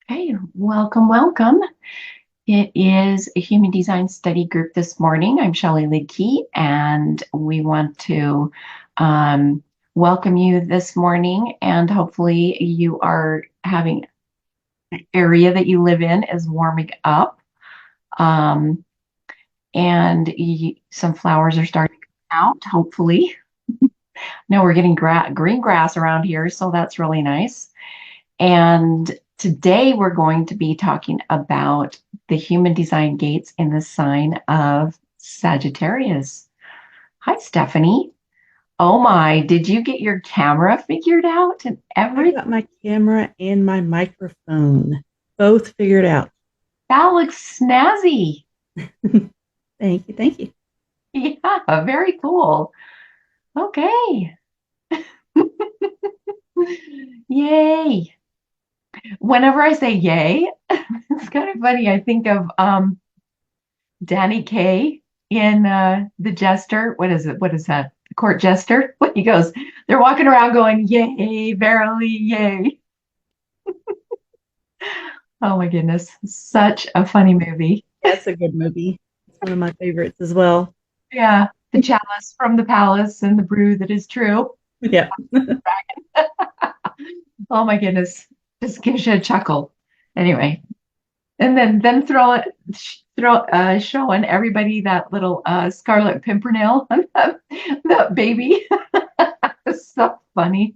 Hey, welcome, welcome. It is a Human Design Study Group this morning. I'm Shelley Lidkey, and we want to um, welcome you this morning. And hopefully, you are having the area that you live in is warming up, um, and some flowers are starting to come out. Hopefully, now we're getting green grass around here, so that's really nice. And today we're going to be talking about the human design gates in the sign of Sagittarius. Hi, Stephanie. Oh my, did you get your camera figured out and I everything? got my camera and my microphone both figured out. That looks snazzy. Thank you. Thank you. Yeah, very cool. Okay. Yay. Whenever I say yay, it's kind of funny. I think of Danny Kaye in The Jester. What is it? What is that? The Court Jester? When he goes, they're walking around going, yay, verily, yay. Oh my goodness. Such a funny movie. That's a good movie. It's one of my favorites as well. Yeah. The chalice from the palace and the brew that is true. Yeah. Oh my goodness. Just gives you a chuckle. Anyway. And then them showing everybody that little Scarlet Pimpernel on that baby. It's so funny.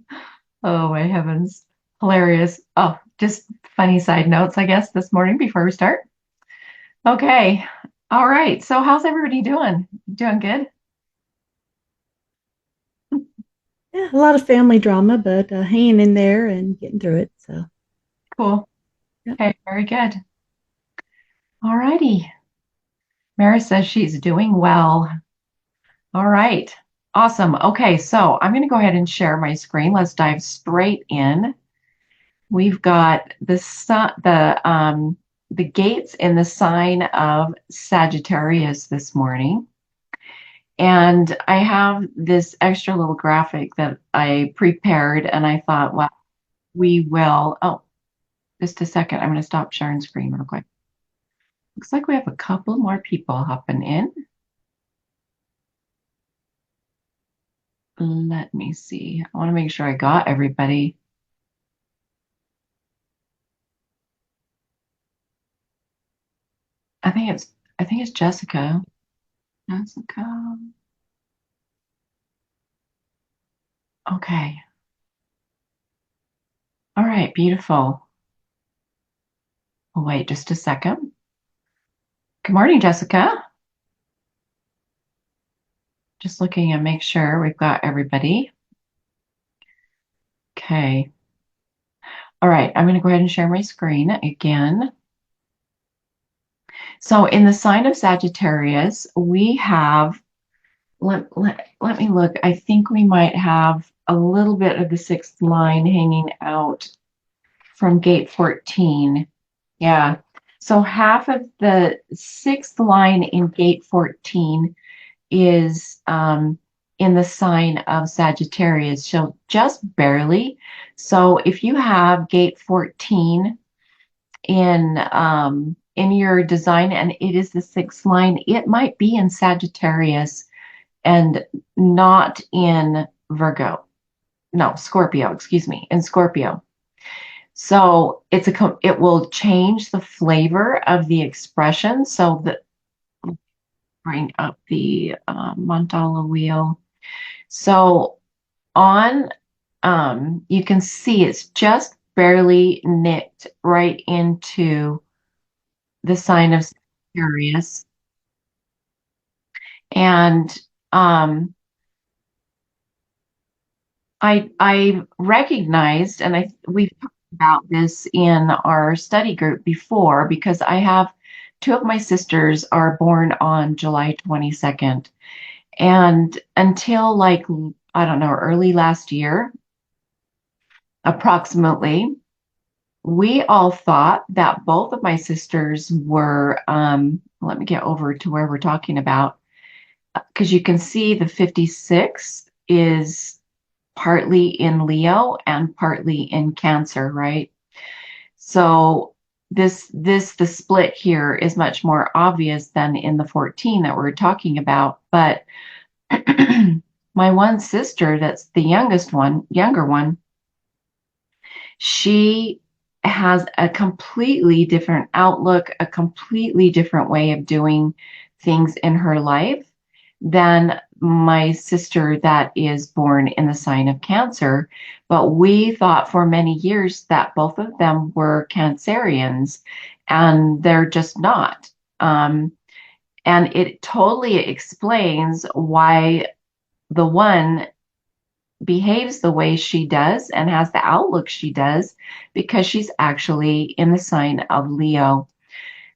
Oh my heavens. Hilarious. Oh, just funny side notes, I guess, this morning before we start. Okay. All right. So how's everybody doing? Doing good? Yeah. A lot of family drama, but hanging in there and getting through it. So, Cool. yeah. Okay, very good. All righty. Mara says she's doing well. All right. Awesome. Okay, so I'm going to go ahead and share my screen. Let's dive straight in. We've got the gates in the sign of Sagittarius this morning. And I have this extra little graphic that I prepared, and I thought, well, we will. Oh, just a second. I'm going to stop sharing screen real quick. Looks like we have a couple more people hopping in. Let me see. I want to make sure I got everybody. I think it's Jessica. Jessica. Okay. All right, beautiful. Oh, wait just a second. Good morning, Jessica. Just looking and make sure we've got everybody. Okay. All right, I'm going to go ahead and share my screen again. So in the sign of Sagittarius, we have, let me look. I think we might have a little bit of the sixth line hanging out from gate 14. Yeah. So half of the sixth line in gate 14 is in the sign of Sagittarius, so just barely. So if you have gate 14 in your design and it is the sixth line, it might be in Sagittarius and not in Virgo. No, Scorpio, excuse me, in Scorpio. So it will change the flavor of the expression. So that bring up the mandala wheel. So on you can see it's just barely nicked right into the sign of Sagittarius. And um, I recognized, and we've talked about this in our study group before because I have two of my sisters are born on July 22nd. And until like, I don't know, early last year, approximately, we all thought that both of my sisters were, let me get over to where we're talking about, because you can see the 56 is partly in Leo and partly in Cancer, right? So the split here is much more obvious than in the 14 that we're talking about. But my one sister, that's the younger one, she has a completely different outlook, a completely different way of doing things in her life than my sister that is born in the sign of Cancer. But we thought for many years that both of them were Cancerians, and they're just not. And it totally explains why the one behaves the way she does and has the outlook she does because she's actually in the sign of Leo.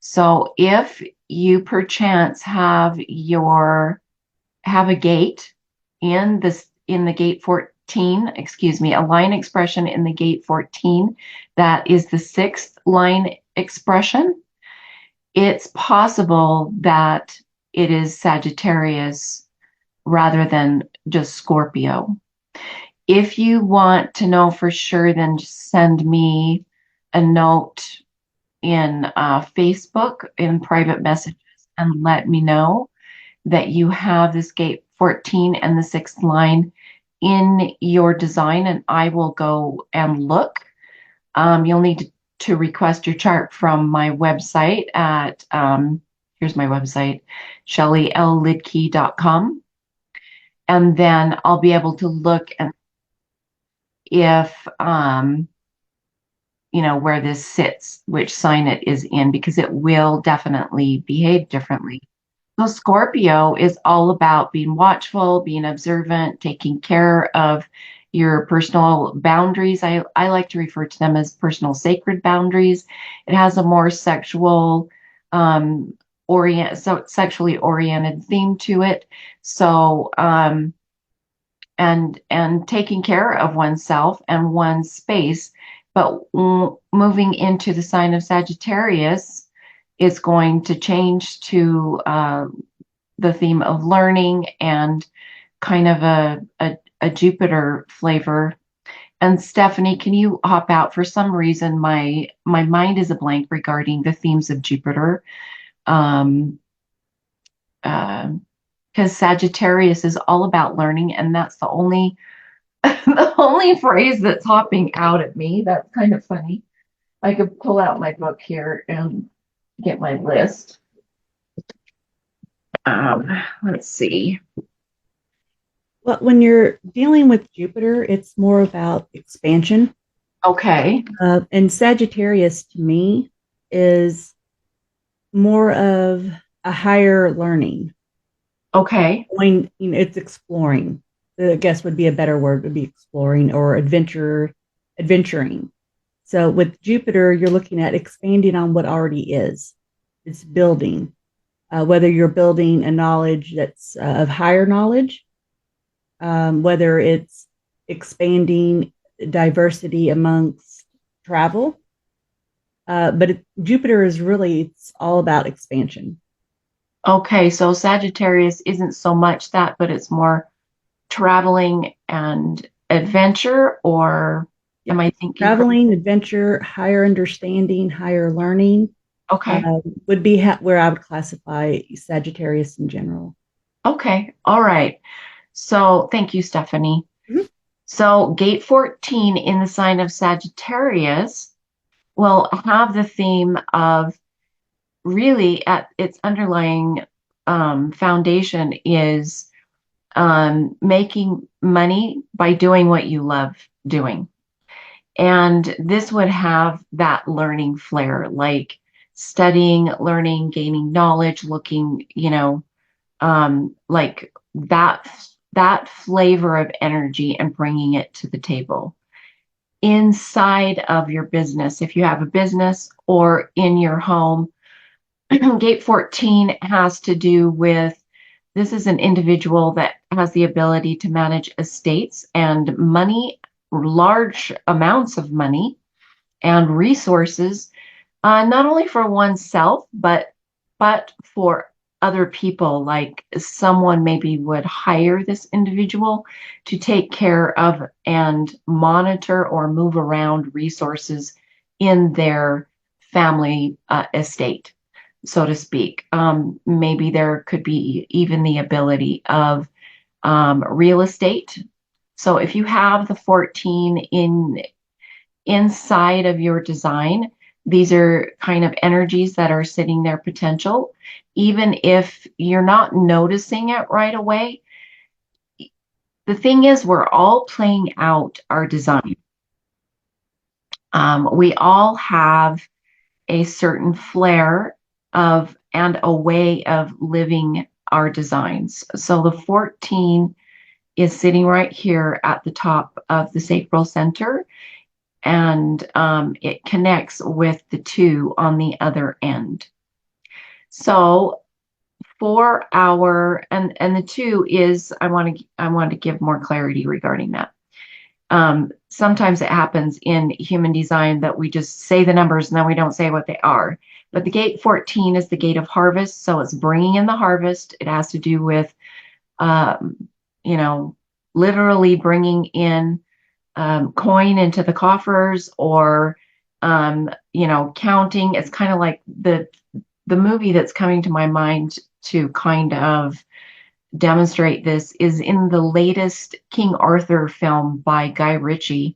So if you perchance have a gate in the gate 14, excuse me, a line expression in the gate 14 that is the sixth line expression, it's possible that it is Sagittarius rather than just Scorpio. If you want to know for sure, then just send me a note in Facebook in private messages and let me know that you have this gate 14 and the sixth line in your design, and I will go and look. You'll need to request your chart from my website at, here's my website, shelleylidkey.com. And then I'll be able to look and if where this sits, which sign it is in, because it will definitely behave differently. So Scorpio is all about being watchful, being observant, taking care of your personal boundaries. I like to refer to them as personal sacred boundaries. It has a more sexually oriented theme to it. So and taking care of oneself and one's space. But moving into the sign of Sagittarius is going to change to the theme of learning and kind of a Jupiter flavor. And Stephanie, can you hop out? For some reason, my mind is a blank regarding the themes of Jupiter. Um, uh, because Sagittarius is all about learning, and that's the only the only phrase that's hopping out at me. That's kind of funny. I could pull out my book here and get my list. Let's see. Well, when you're dealing with Jupiter, it's more about expansion. Okay. And Sagittarius to me is more of a higher learning. Okay. Going, it's exploring. I guess would be a better word, would be exploring or adventuring. So with Jupiter, you're looking at expanding on what already is. It's building, whether you're building a knowledge that's of higher knowledge, whether it's expanding diversity amongst travel. But Jupiter is really, it's all about expansion. Okay. So Sagittarius isn't so much that, but it's more traveling and adventure, or Yeah. am I thinking correct? Traveling, adventure, higher understanding, higher learning Okay. would be where I would classify Sagittarius in general. Okay. All right. So thank you, Stephanie. Mhm. So gate 14 in the sign of Sagittarius will have the theme of really at its underlying foundation is making money by doing what you love doing. And this would have that learning flair, like studying, learning, gaining knowledge, looking, like that flavor of energy and bringing it to the table inside of your business. If you have a business or in your home, gate 14 has to do with this is an individual that has the ability to manage estates and money, large amounts of money and resources, not only for oneself, but for other people. Like someone maybe would hire this individual to take care of and monitor or move around resources in their family estate, so to speak. Maybe there could be even the ability of real estate. So if you have the 14 inside of your design, these are kind of energies that are sitting there potential. Even if you're not noticing it right away, the thing is, we're all playing out our design. We all have a certain flair of and a way of living our designs. So the 14 is sitting right here at the top of the sacral center, and it connects with the 2 on the other end. So for our and the 2 is I want to give more clarity regarding that. Sometimes it happens in human design that we just say the numbers and then we don't say what they are. But the gate 14 is the gate of harvest, so it's bringing in the harvest. It has to do with, um, you know, literally bringing in coin into the coffers, or counting. It's kind of like the movie that's coming to my mind to kind of demonstrate this is in the latest King Arthur film by Guy Ritchie.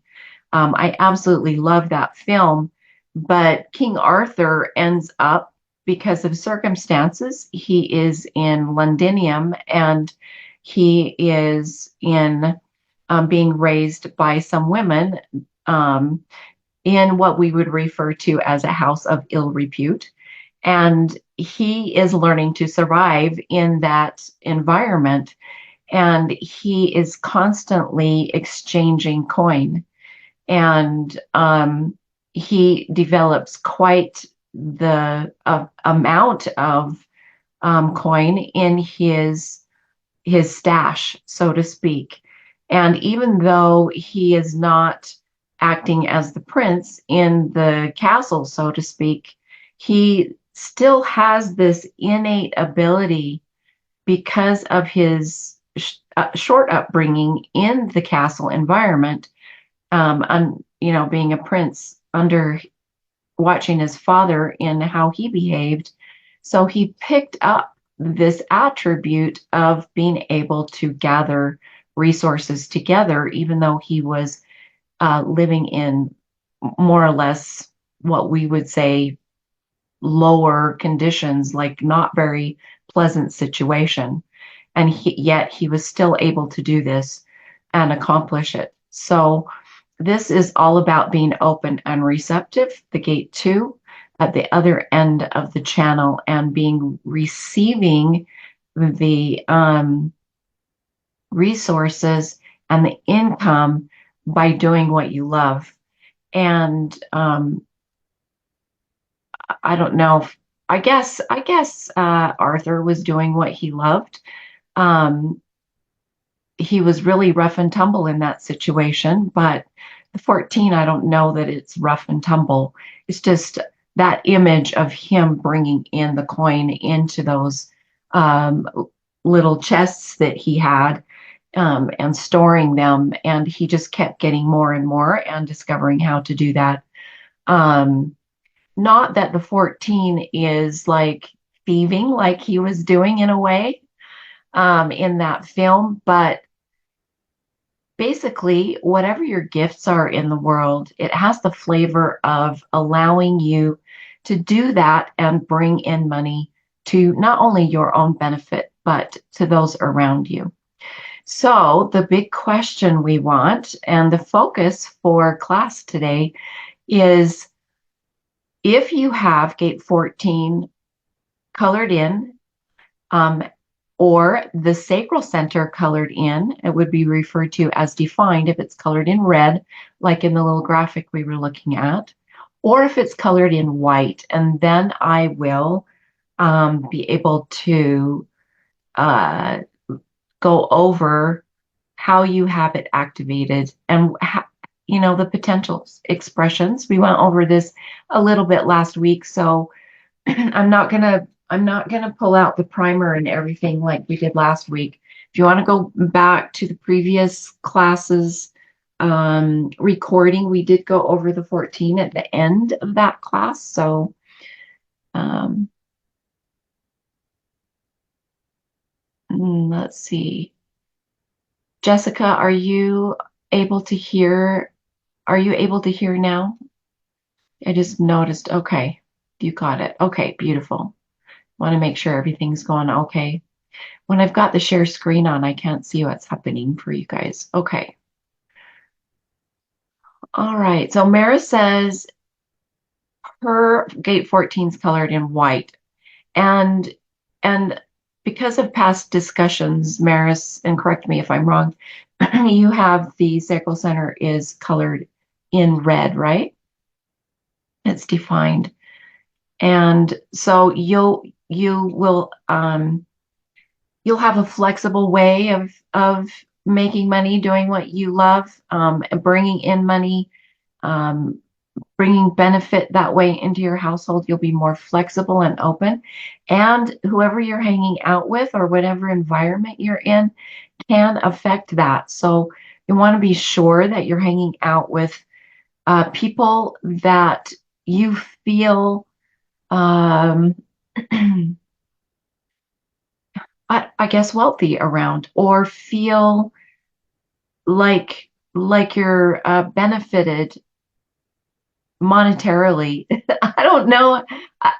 I absolutely love that film, but King Arthur ends up, because of circumstances, he is in Londinium, and he is in being raised by some women um, in what we would refer to as a house of ill repute. And he is learning to survive in that environment. And he is constantly exchanging coin. And he develops quite the amount of coin in his stash, so to speak. And even though he is not acting as the prince in the castle, so to speak, he still has this innate ability because of his short upbringing in the castle environment, being a prince under watching his father in how he behaved. So he picked up this attribute of being able to gather resources together, even though he was living in more or less what we would say lower conditions, like not very pleasant situation. And yet he was still able to do this and accomplish it. So this is all about being open and receptive, the gate 2 at the other end of the channel, and being receiving the resources and the income by doing what you love. And I don't know if, I guess Arthur was doing what he loved. Um, he was really rough and tumble in that situation, but the 14, I don't know that it's rough and tumble. It's just that image of him bringing in the coin into those um, little chests that he had, and storing them. And he just kept getting more and more and discovering how to do that. Um, Not that the 14 is like thieving like he was doing in a way in that film, but basically, whatever your gifts are in the world, it has the flavor of allowing you to do that and bring in money to not only your own benefit, but to those around you. So, the big question we want, and the focus for class today, is if you have gate 14 colored in, um, or the sacral center colored in, it would be referred to as defined if it's colored in red, like in the little graphic we were looking at, or if it's colored in white. And then I will be able to uh, go over how you have it activated and the potential expressions. We went over this a little bit last week, so I'm not gonna pull out the primer and everything like we did last week. If you want to go back to the previous classes, recording. We did go over the 14 at the end of that class. So um, let's see. Jessica, able to hear? Are you able to hear now? I just noticed. Okay, you got it. Okay, beautiful. Want to make sure everything's going okay. When I've got the share screen on, I can't see what's happening for you guys. Okay. All right. So Mara says her gate 14 is colored in white. And and because of past discussions, Maris, and correct me if I'm wrong, you have the sacral center is colored in red, right? It's defined. And so you'll have a flexible way of making money, doing what you love, and bringing in money, um, bringing benefit that way into your household. You'll be more flexible and open. And whoever you're hanging out with or whatever environment you're in can affect that. So you want to be sure that you're hanging out with people that you feel, um, I guess, wealthy around, or feel like you're benefited monetarily. I don't know. I,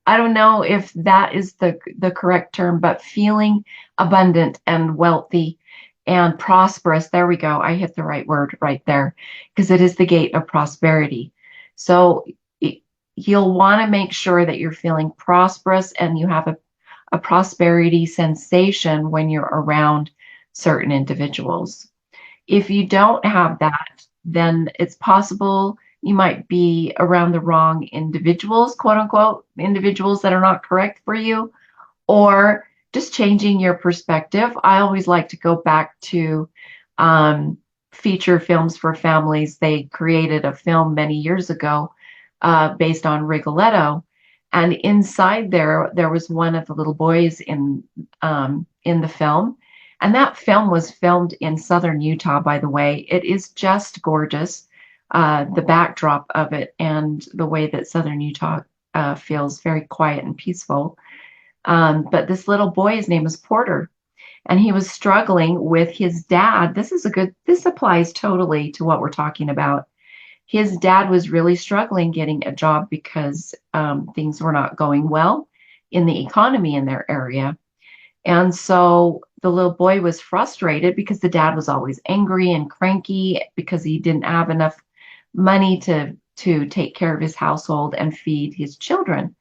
I don't know if that is the correct term, but feeling abundant and wealthy and prosperous. There we go. I hit the right word right there because it is the gate of prosperity. So you'll want to make sure that you're feeling prosperous and you have a prosperity sensation when you're around certain individuals. If you don't have that, then it's possible you might be around the wrong individuals, quote unquote, individuals that are not correct for you, or just changing your perspective. I always like to go back to um, feature films for families. They created a film many years ago based on Rigoletto. And inside there was one of the little boys in the film. And that film was filmed in southern Utah, by the way. It is just gorgeous, the backdrop of it and the way that southern Utah feels very quiet and peaceful. But this little boy, his name is Porter, and he was struggling with his dad. This applies totally to what we're talking about. His dad was really struggling getting a job because things were not going well in the economy in their area. And so the little boy was frustrated because the dad was always angry and cranky because he didn't have enough money to take care of his household and feed his children.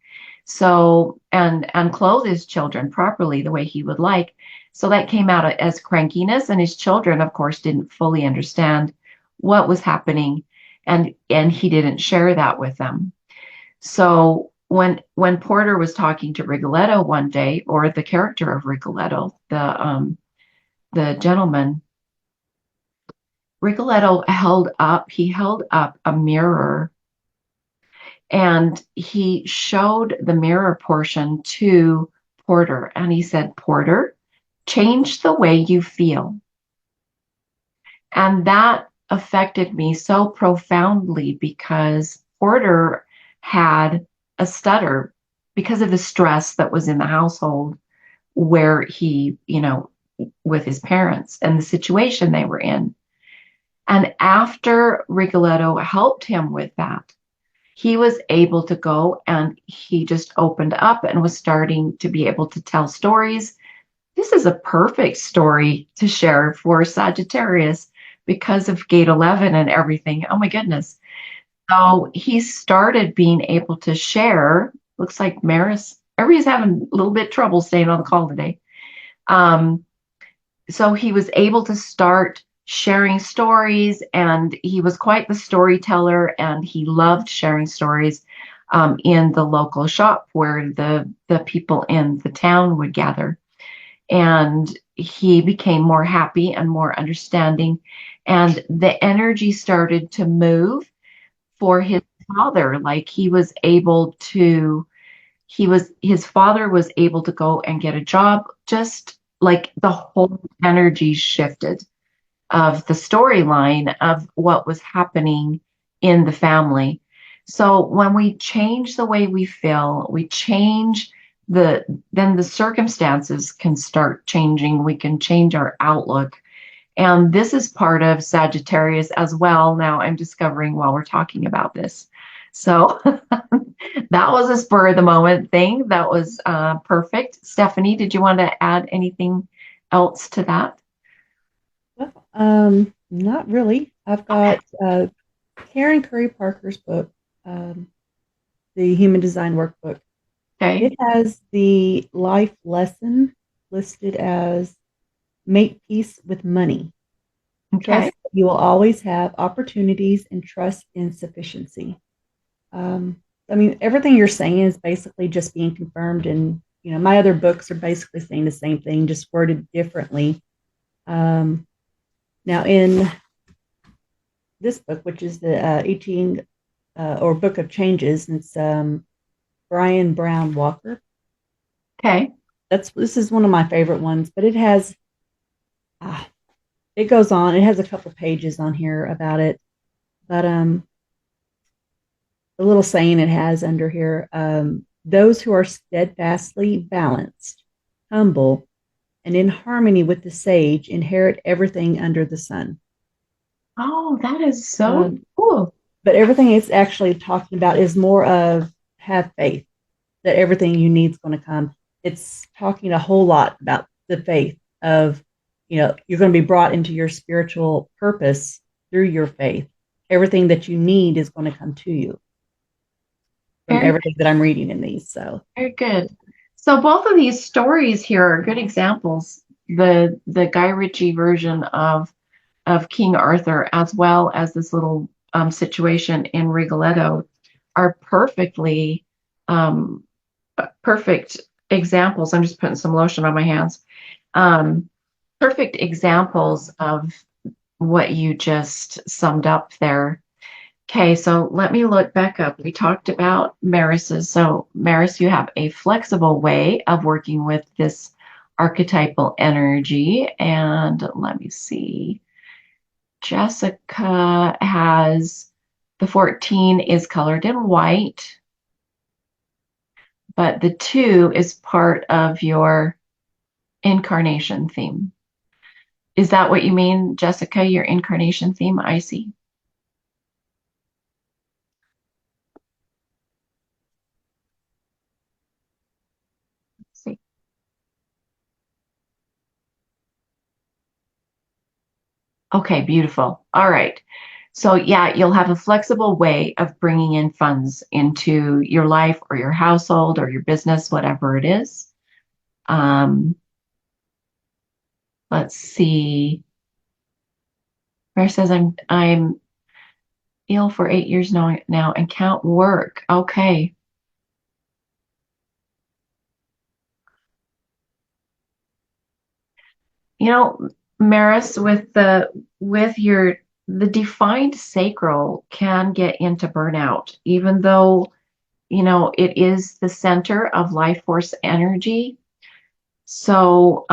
So and clothe his children properly the way he would like. So that came out as crankiness, and his children, of course, didn't fully understand what was happening, and he didn't share that with them. So when Porter was talking to Rigoletto one day, or the character of Rigoletto, the gentleman, Rigoletto he held up a mirror, and he showed the mirror portion to Porter, and he said, Porter, change the way you feel. And that affected me so profoundly because Porter had a stutter because of the stress that was in the household where with his parents and the situation they were in. And after Rigoletto helped him with that, he was able to go and he just opened up and was starting to be able to tell stories. This is a perfect story to share for Sagittarius because of gate 11 and everything. Oh my goodness. So he started being able to share. Looks like Maris, everybody's having a little bit trouble staying on the call today. Um, so he was able to start sharing stories, and he was quite the storyteller, and he loved sharing stories in the local shop where the people in the town would gather. And he became more happy and more understanding, and the energy started to move for his father. Like his father was able to go and get a job, just like the whole energy shifted. of the storyline of what was happening in the family. So when we change the way we feel, we change then the circumstances can start changing. We can change our outlook. And this is part of Sagittarius as well. Now I'm discovering while we're talking about this. So that was a spur of the moment thing. That was perfect. Stephanie, did you want to add anything else to that? Well, not really. I've got Karen Curry Parker's book, um, the Human Design Workbook. Okay. It has the life lesson listed as make peace with money. Okay. Trust that you will always have opportunities and trust in sufficiency. Um, I mean, everything you're saying is basically just being confirmed. And, my other books are basically saying the same thing, just worded differently. Um, Now, in this book, which is the 18 or Book of Changes, it's Brian Brown Walker. Okay. This is one of my favorite ones, but uh, it goes on. It has a couple pages on here about it, but the little saying it has under here: those who are steadfastly balanced, humble, and in harmony with the sage inherit everything under the sun. Oh, that is so Um, cool. but everything it's actually talking about is more of have faith that everything you need is going to come. It's talking a whole lot about the faith of, you're going to be brought into your spiritual purpose through your faith. Everything that you need is going to come to you from Very, everything that I'm reading in these. So, very good. So both of these stories here are good examples. The Guy Ritchie version of King Arthur, as well as this little situation in Rigoletto, are um, perfect examples. I'm just putting some lotion on my hands. Um, Perfect examples of what you just summed up there. Okay, so let me look back up. We talked about Maris's. So, Maris, you have a flexible way of working with this archetypal energy. And let me see. Jessica has the 14 is colored in white, but the 2 is part of your incarnation theme. Is that what you mean, Jessica? Your incarnation theme? I see. See. Okay, beautiful. All right. So, yeah, you'll have a flexible way of bringing in funds into your life or your household or your business, whatever it is. Um, let's see. Where says I'm ill for 8 years now and can't work. Okay. You know, Maris, with your the defined sacral can get into burnout, even though, it is the center of life force energy. So,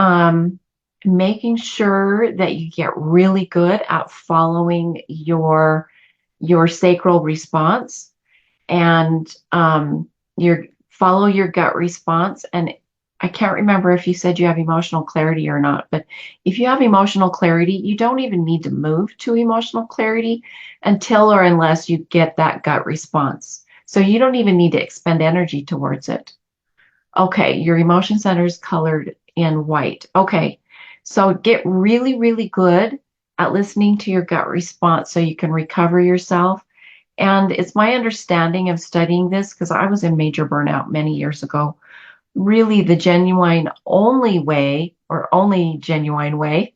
making sure that you get really good at following your sacral response and your follow your gut response. And I can't remember if you said you have emotional clarity or not, but if you have emotional clarity, you don't even need to move to emotional clarity until or unless you get that gut response. So you don't even need to expend energy towards it. Okay, your emotion center is colored in white. Okay, so get really, really good at listening to your gut response so you can recover yourself. And it's my understanding of studying this because I was in major burnout many years ago. Really, the genuine only way, or only genuine way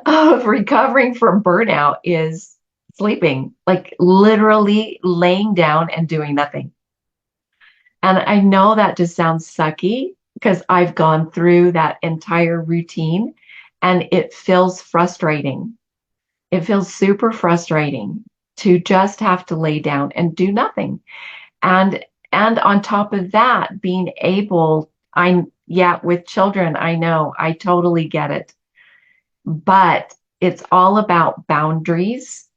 of recovering from burnout is sleeping, like literally laying down and doing nothing. And I know that just sounds sucky because I've gone through that entire routine and it feels frustrating. It feels super frustrating to just have to lay down and do nothing. And and on top of that, being able, yeah, with children, I know, I totally get it. But it's all about boundaries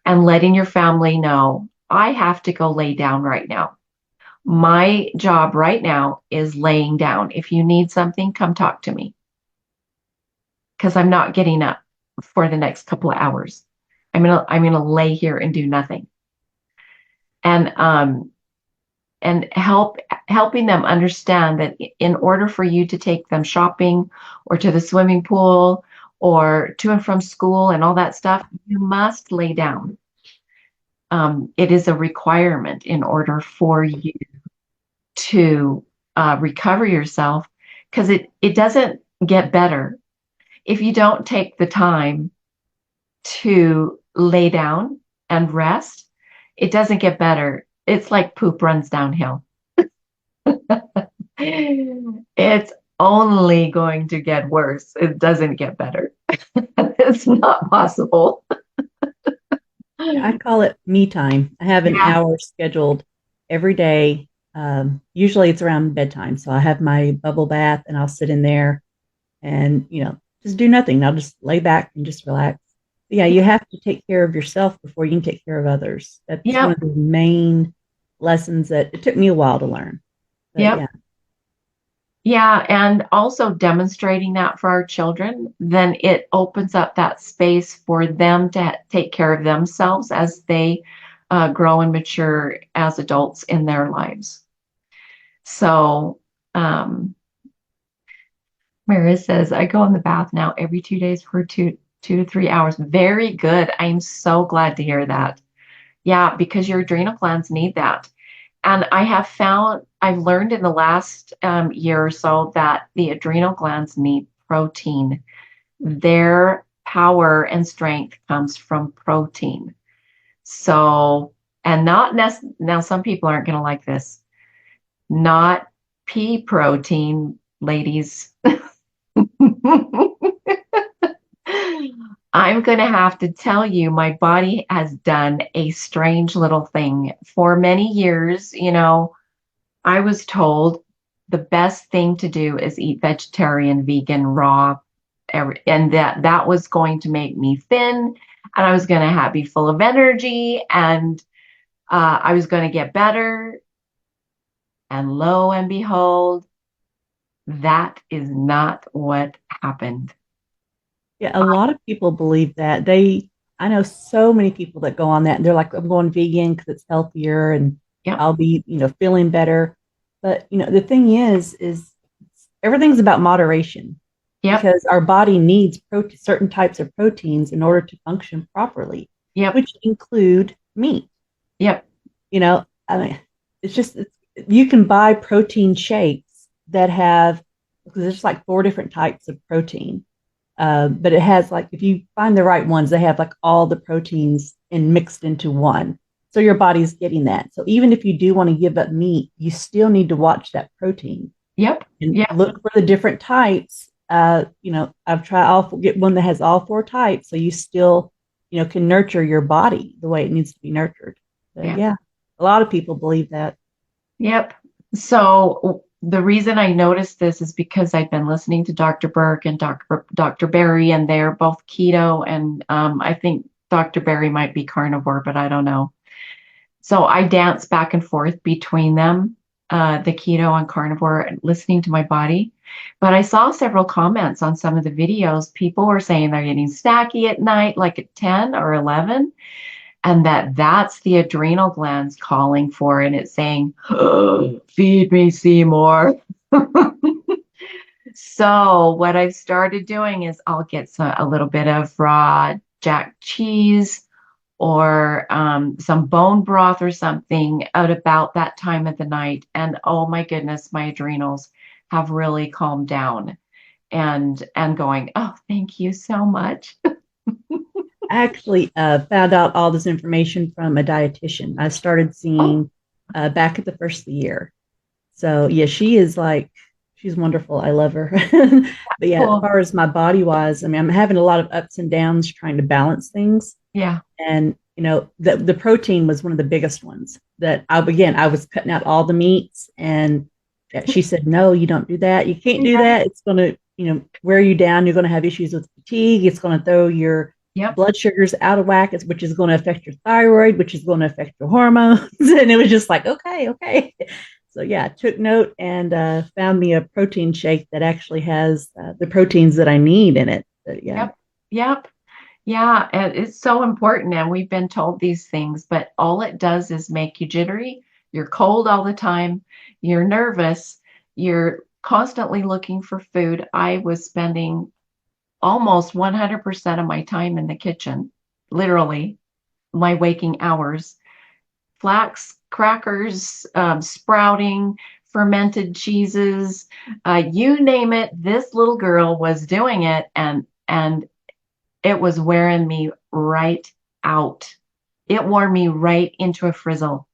and letting your family know, I have to go lay down right now. My job right now is laying down. If you need something, come talk to me because I'm not getting up for the next couple of hours. I'm gonna lay here and do nothing. And helping them understand that in order for you to take them shopping or to the swimming pool or to and from school and all that stuff, you must lay down. It is a requirement in order for you to recover yourself because it doesn't get better if you don't take the time to lay down and rest. It doesn't get better. It's like poop runs downhill. It's only going to get worse. It doesn't get better. It's not possible. I call it me time. I have an Yeah. hour scheduled every day. Usually it's around bedtime. So I have my bubble bath and I'll sit in there and, just do nothing. I'll just lay back and just relax. But yeah, you have to take care of yourself before you can take care of others. That's one Yep. of the main lessons that it took me a while to learn. But Yep. yeah, Yeah. And also demonstrating that for our children, then it opens up that space for them to take care of themselves as they grow and mature as adults in their lives. So, Mary says, I go in the bath now every 2 days for 2 to 3 hours. Very good. I'm so glad to hear that. Yeah, because your adrenal glands need that. And I've learned in the last year or so that the adrenal glands need protein. Their power and strength comes from protein. So, and not now, some people aren't going to like this. Not pea protein, ladies. I'm going to have to tell you, my body has done a strange little thing. For many years, I was told the best thing to do is eat vegetarian, vegan, raw, and that was going to make me thin, and I was going to be full of energy, and I was going to get better. And lo and behold, that is not what happened. yeah, a lot of people believe that. I know so many people that go on that and they're like, I'm going vegan because it's healthier and Yep, I'll be, feeling better. But, the thing is everything's about moderation yep, because our body needs certain types of proteins in order to function properly, yep, which include meat. yep, I mean, you can buy protein shakes that have, because there's like four different types of protein. But it has like, if you find the right ones, they have like all the proteins and mixed into one. So your body's getting that. So even if you do want to give up meat, you still need to watch that protein yep, and yep, look for the different types. I've tried get one that has all four types. So you still, can nurture your body the way it needs to be nurtured. But yeah. yeah, a lot of people believe that. Yep. So the reason I noticed this is because I've been listening to Dr. Burke and Dr. Barry, and they're both keto, and I think Dr. Barry might be carnivore, but I don't know. So I dance back and forth between them, the keto and carnivore, and listening to my body. But I saw several comments on some of the videos. People were saying they're getting snacky at night, like at 10 or 11, and that's the adrenal glands calling for it. And it's saying, oh, feed me, Seymour. So what I've started doing is I'll get a little bit of raw jack cheese or some bone broth or something at about that time of the night. And oh my goodness, my adrenals have really calmed down and going, oh, thank you so much. I actually found out all this information from a dietitian. I started Oh, seeing back at the first of the year. So yeah, she's wonderful. I love her. But yeah, as cool. far as my body wise, I mean, I'm having a lot of ups and downs trying to balance things. Yeah. And the protein was one of the biggest ones that I was cutting out all the meats, and she said, no, you don't do that. You can't do Yeah. that. It's going to, wear you down. You're going to have issues with fatigue. It's going to throw your Yep. blood sugar's out of whack, which is going to affect your thyroid, which is going to affect your hormones. And it was just like, okay, okay. So yeah, I took note and found me a protein shake that actually has the proteins that I need in it. But yeah. Yep. Yep. Yeah, and it's so important. And we've been told these things, but all it does is make you jittery. You're cold all the time. You're nervous. You're constantly looking for food. I was spending almost 100% of my time in the kitchen, literally my waking hours. Flax crackers, sprouting, fermented cheeses, you name it. This little girl was doing it, and it was wearing me right out. It wore me right into a frizzle.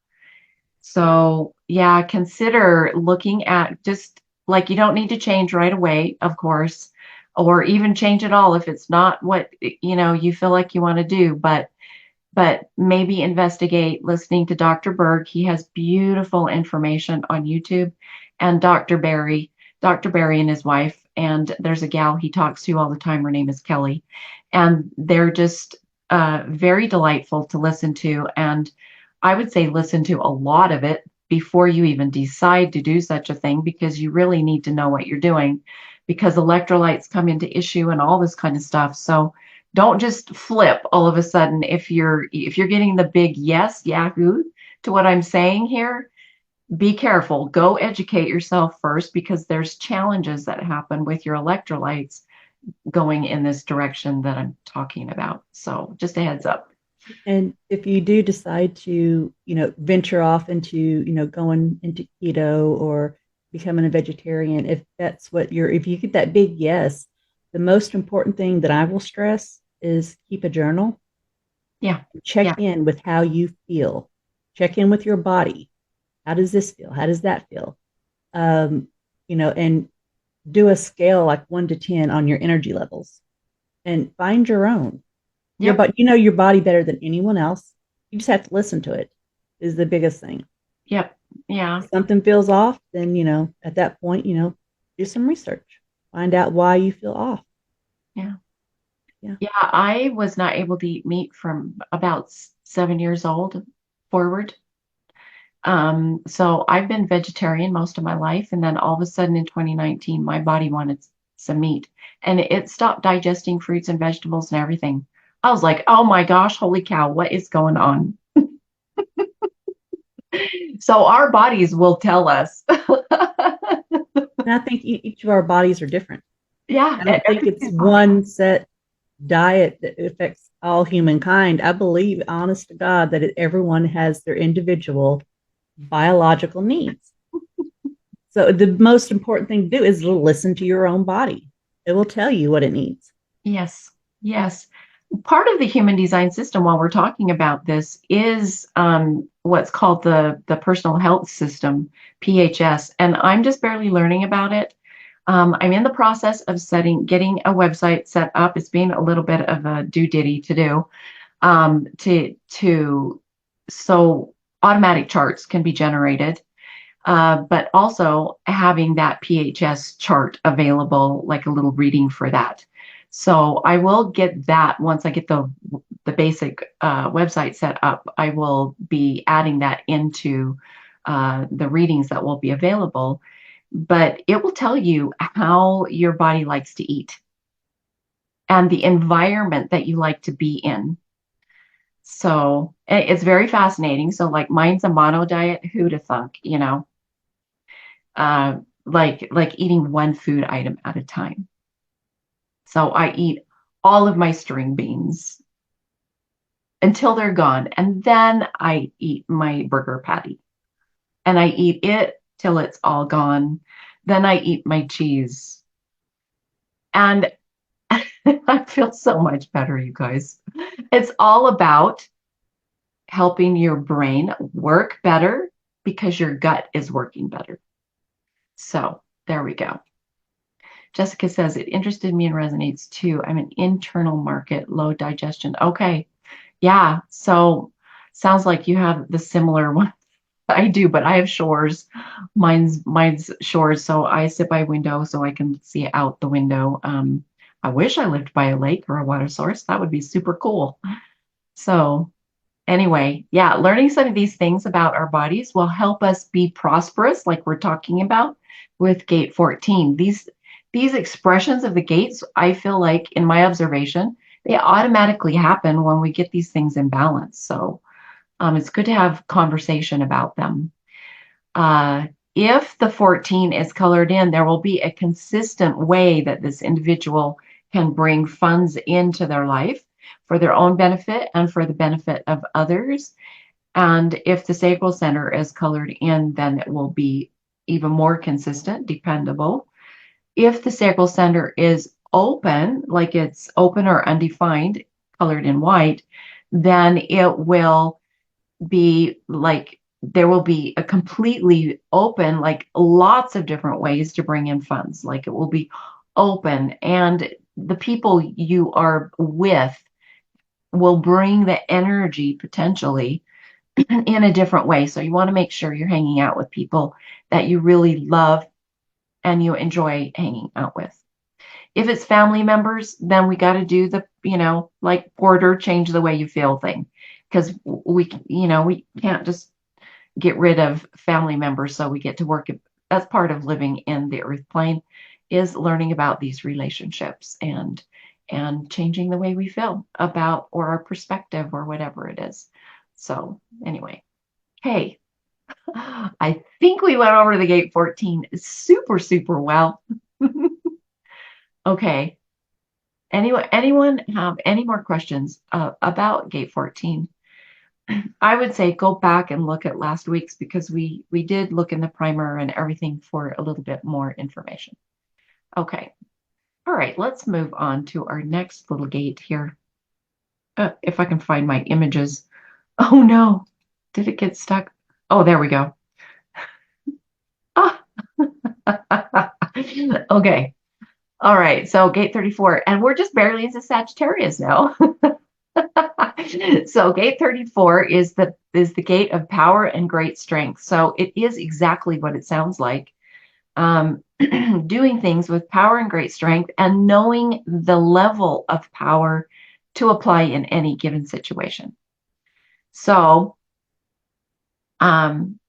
So, yeah, consider looking at just like you don't need to change right away, of course, or even change at all if it's not what you feel like you want to do, but maybe investigate listening to Dr. Berg. He has beautiful information on YouTube, and Dr. Barry and his wife. And there's a gal he talks to all the time. Her name is Kelly. And they're just very delightful to listen to. And I would say listen to a lot of it before you even decide to do such a thing, because you really need to know what you're doing, because electrolytes come into issue and all this kind of stuff. So don't just flip all of a sudden if you're getting the big yes, yahoo to what I'm saying here. Be careful. Go educate yourself first, because there's challenges that happen with your electrolytes going in this direction that I'm talking about. So just a heads up. And if you do decide to, venture off into, going into keto or becoming a vegetarian, if you get that big yes, the most important thing that I will stress is keep a journal. Yeah. Check Yeah. in with how you feel. Check in with your body. How does this feel? How does that feel? And do a scale like 1 to 10 on your energy levels and find your own. Yep. You know your body better than anyone else. You just have to listen to it is the biggest thing. Yep. Yeah. If something feels off, then at that point, do some research. Find out why you feel off. Yeah. Yeah. Yeah. I was not able to eat meat from about 7 years old forward. So I've been vegetarian most of my life, and then all of a sudden in 2019, my body wanted some meat, and it stopped digesting fruits and vegetables and everything. I was like, oh my gosh, holy cow, what is going on? So our bodies will tell us. And I think each of our bodies are different. Yeah, I don't think it's everything is off. one set diet that affects all humankind. I believe, honest to God, that everyone has their individual biological needs. So the most important thing to do is listen to your own body. It will tell you what it needs. Yes, yes. Part of the human design system, while we're talking about this, is what's called the personal health system, PHS, and I'm just barely learning about it. I'm in the process of getting a website set up. It's been a little bit of a do ditty to do, to so automatic charts can be generated, but also having that PHS chart available, like a little reading for that. So I will get that once I get the basic website set up. I will be adding that into the readings that will be available. But it will tell you how your body likes to eat and the environment that you like to be in. So it's very fascinating. So like mine's a mono diet. Who'd have thunk, uh, like eating one food item at a time. So I eat all of my string beans until they're gone, and then I eat my burger patty, and I eat it till it's all gone. Then I eat my cheese, and I feel so much better, you guys. It's all about helping your brain work better because your gut is working better. So there we go. Jessica says it interested me and resonates too. I'm an internal market, low digestion. Okay. Yeah. So sounds like you have the similar one. I do, but I have shores. Mine's shores. So I sit by a window so I can see out the window. I wish I lived by a lake or a water source. That would be super cool. So, anyway, yeah, learning some of these things about our bodies will help us be prosperous, like we're talking about with gate 14. These expressions of the gates, I feel like in my observation, they automatically happen when we get these things in balance. So it's good to have conversation about them. Uh, if the 14 is colored in, there will be a consistent way that this individual can bring funds into their life for their own benefit and for the benefit of others. And if the sacral center is colored in, then it will be even more consistent, dependable. If the sacral center is open, like it's open or undefined, colored in white, then it will be like there will be a completely open, like lots of different ways to bring in funds. Like it will be open, and the people you are with will bring the energy potentially in a different way. So you want to make sure you're hanging out with people that you really love and you enjoy hanging out with. If it's family members, then we got to do the, like Porter, change the way you feel thing. Because we can't just get rid of family members so we get to work. That's part of living in the earth plane is learning about these relationships and changing the way we feel about or our perspective or whatever it is. So anyway, hey, I think we went over to the gate 14 super, super well. Okay. Anyone have any more questions about gate 14? I would say go back and look at last week's because we did look in the primer and everything for a little bit more information. Okay. All right, let's move on to our next little gate here. If I can find my images. Oh no, did it get stuck? Oh, there we go. Ah. Okay. All right, so gate 34, and we're just barely into Sagittarius now. So gate 34 is the gate of power and great strength. So it is exactly what it sounds like. Doing things with power and great strength and knowing the level of power to apply in any given situation. So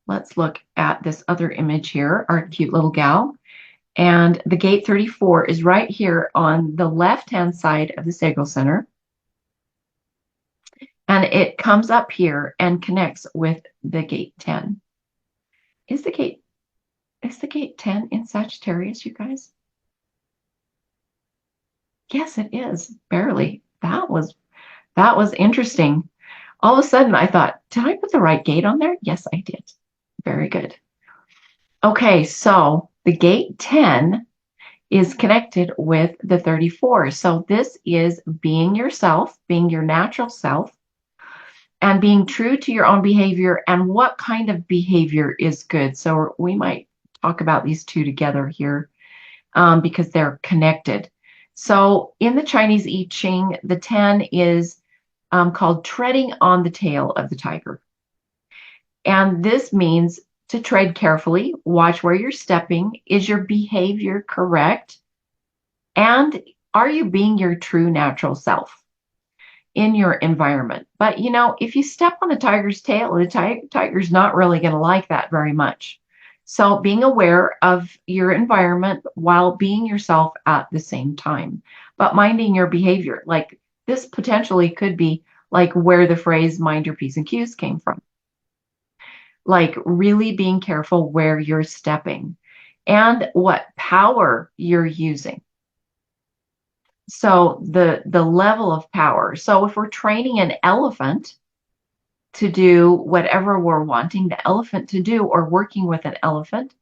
let's look at this other image here, our cute little gal. And the gate 34 is right here on the left-hand side of the sacral center. And it comes up here and connects with the gate 10. Is the gate is the gate 10 in Sagittarius, you guys? Yes, it is. Barely. That was interesting. All of a sudden I thought, did I put the right gate on there? Yes, I did. Very good. Okay, so the gate 10 is connected with the 34. So this is being yourself, being your natural self, and being true to your own behavior and what kind of behavior is good. So we might talk about these two together here because they're connected. So in the Chinese I Ching, the 10 is called treading on the tail of the tiger. And this means to tread carefully, watch where you're stepping. Is your behavior correct? And are you being your true natural self in your environment? But if you step on a tiger's tail, the tiger's not really going to like that very much. So being aware of your environment while being yourself at the same time, but minding your behavior. Like this potentially could be like where the phrase mind your P's and Q's came from. Like really being careful where you're stepping and what power you're using. So the level of power. So if we're training an elephant to do whatever we're wanting the elephant to do or working with an elephant,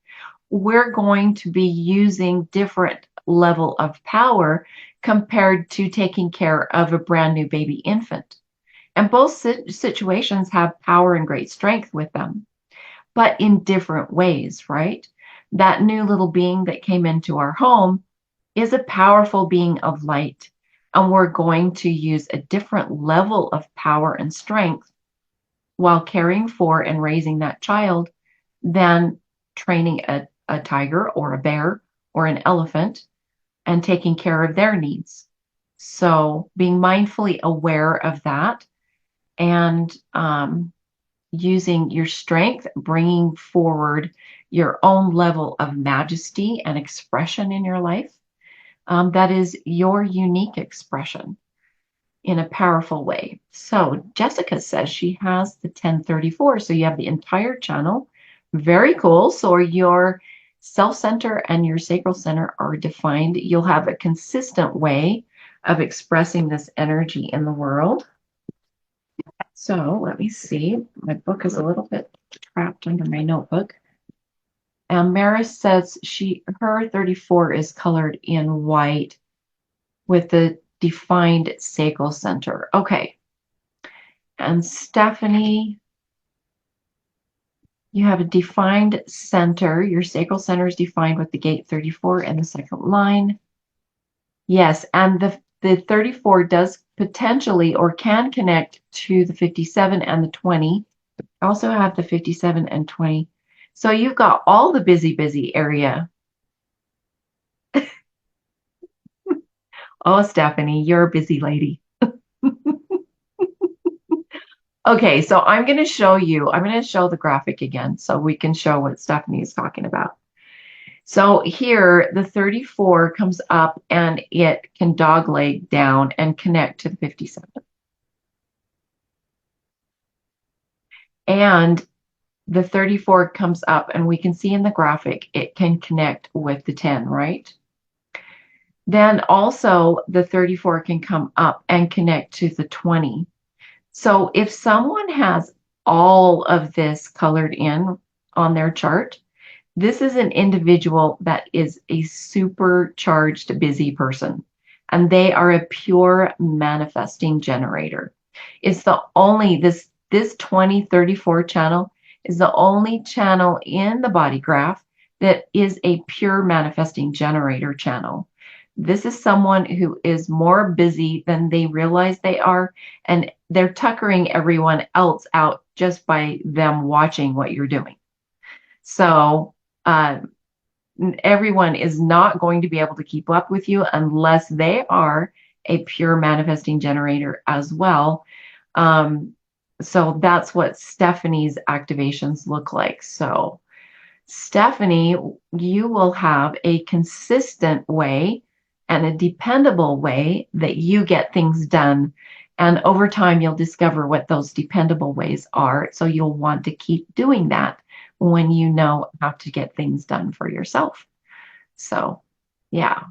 we're going to be using different level of power compared to taking care of a brand new baby infant. And both situations have power and great strength with them, but in different ways, right? That new little being that came into our home is a powerful being of light. And we're going to use a different level of power and strength while caring for and raising that child than training a tiger or a bear or an elephant and taking care of their needs. So being mindfully aware of that and using your strength, bringing forward your own level of majesty and expression in your life. That is your unique expression in a powerful way. So Jessica says she has the 1034. So you have the entire channel. Very cool. So your self center and your sacral center are defined. You'll have a consistent way of expressing this energy in the world. So let me see. My book is a little bit trapped under my notebook. And Maris says her 34 is colored in white with the defined sacral center. Okay. And Stephanie, you have a defined center. Your sacral center is defined with the gate 34 in the second line. Yes, and the 34 does potentially or can connect to the 57 and the 20. I also have the 57 and 20. So you've got all the busy area. Oh, Stephanie, you're a busy lady. Okay, so I'm going to show the graphic again so we can show what Stephanie is talking about. So here the 34 comes up and it can dogleg down and connect to the 57. And the 34 comes up and we can see in the graphic it can connect with the 10, right? Then also the 34 can come up and connect to the 20. So if someone has all of this colored in on their chart, this is an individual that is a supercharged busy person, and they are a pure manifesting generator. It's the only, this 2034 channel is the only channel in the body graph that is a pure manifesting generator channel. This is someone who is more busy than they realize they are, and they're tuckering everyone else out just by them watching what you're doing. So, uh, everyone is not going to be able to keep up with you unless they are a pure manifesting generator as well. Um, so that's what Stephanie's activations look like. So, Stephanie, you will have a consistent way and a dependable way that you get things done. And over time, you'll discover what those dependable ways are. So you'll want to keep doing that when you know how to get things done for yourself. So, yeah.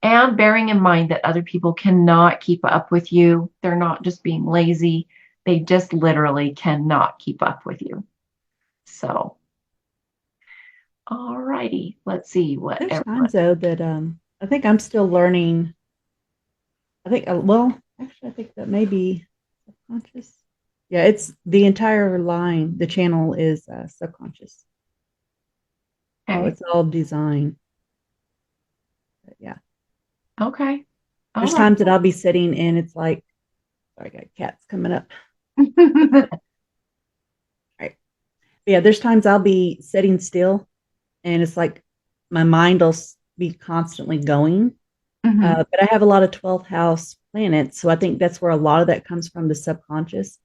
And bearing in mind that other people cannot keep up with you, they're not just being lazy, they just literally cannot keep up with you. So, all righty, let's see what There's everyone. times though that I think I'm still learning. I think well, actually, I think that may be subconscious. Yeah, it's the entire line. The channel is subconscious. So Okay. it's all design. But yeah, Okay. All there's right. times that I'll be sitting and it's like, sorry, I got cats coming up. All right. Yeah, there's times I'll be sitting still and it's like my mind will be constantly going. Mhm. But I have a lot of 12th house planets. So I think that's where a lot of that comes from, the subconscious.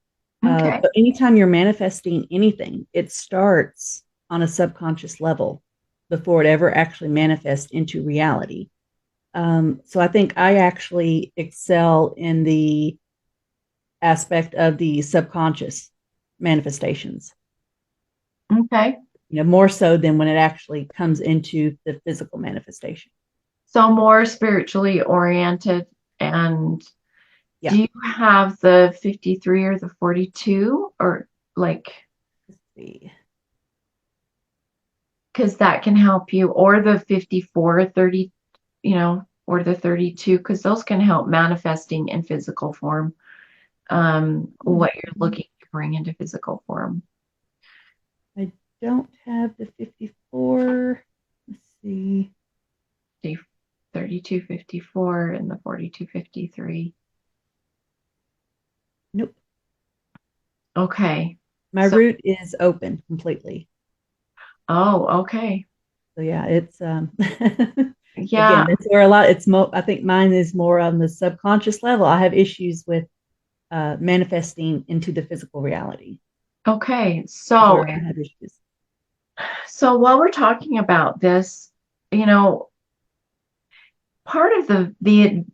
Okay. But anytime you're manifesting anything, it starts on a subconscious level before it ever actually manifests into reality. So I think I actually excel in the aspect of the subconscious manifestations, Okay. more so than when it actually comes into the physical manifestation. So more spiritually oriented. And Yeah. do you have the 53 or the 42 or like, Let's see. because that can help you, or the 54, 30, or the 32, because those can help manifesting in physical form, what you're looking to bring into physical form. I don't have the 54. Let's see. The 32, 54 and the 42, 53. Nope. Okay. My So, root is open completely. oh, okay. So yeah, it's Yeah. Again, that's where a lot. I think mine is more on the subconscious level. I have issues with manifesting into the physical reality. Okay. Is So, where I have issues. so while we're talking about this, you know, part of the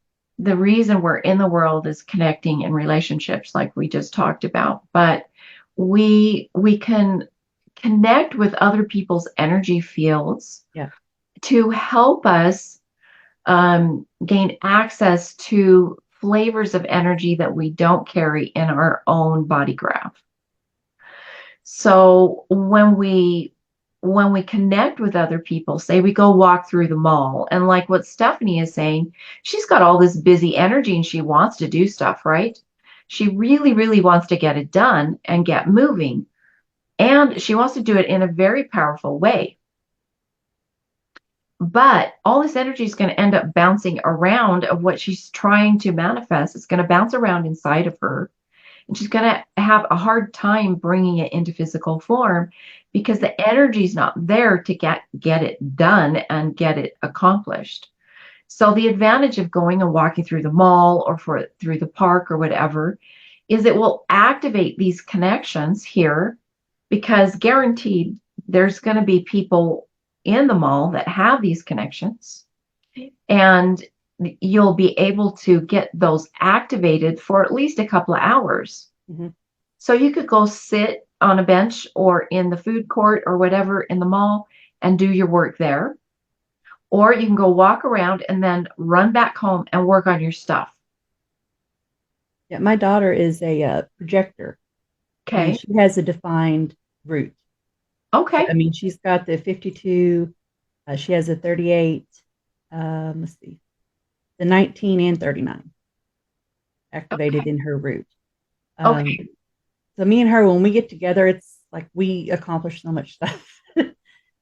reason we're in the world is connecting in relationships, like we just talked about. But we can connect with other people's energy fields Yeah. to help us gain access to flavors of energy that we don't carry in our own body graph. So when we connect with other people, say we go walk through the mall, and like what Stephanie is saying, she's got all this busy energy and she wants to do stuff, right? She really, really wants to get it done and get moving. And she wants to do it in a very powerful way. But all this energy is going to end up bouncing around of what she's trying to manifest. It's going to bounce around inside of her. And she's going to have a hard time bringing it into physical form because the energy is not there to get it done and get it accomplished. So the advantage of going and walking through the mall or through the park or whatever is it will activate these connections here because guaranteed there's going to be people in the mall that have these connections and you'll be able to get those activated for at least a couple of hours. Mm-hmm. So you could go sit on a bench or in the food court or whatever in the mall and do your work there. Or you can go walk around and then run back home and work on your stuff. Yeah. My daughter is a projector, and Okay. she has a defined route. So, Okay. I mean, she's got the 52. She has a 38. Let's see, the 19 and 39 activated in her route. Um, Okay. so me and her, when we get together, it's like we accomplish so much stuff.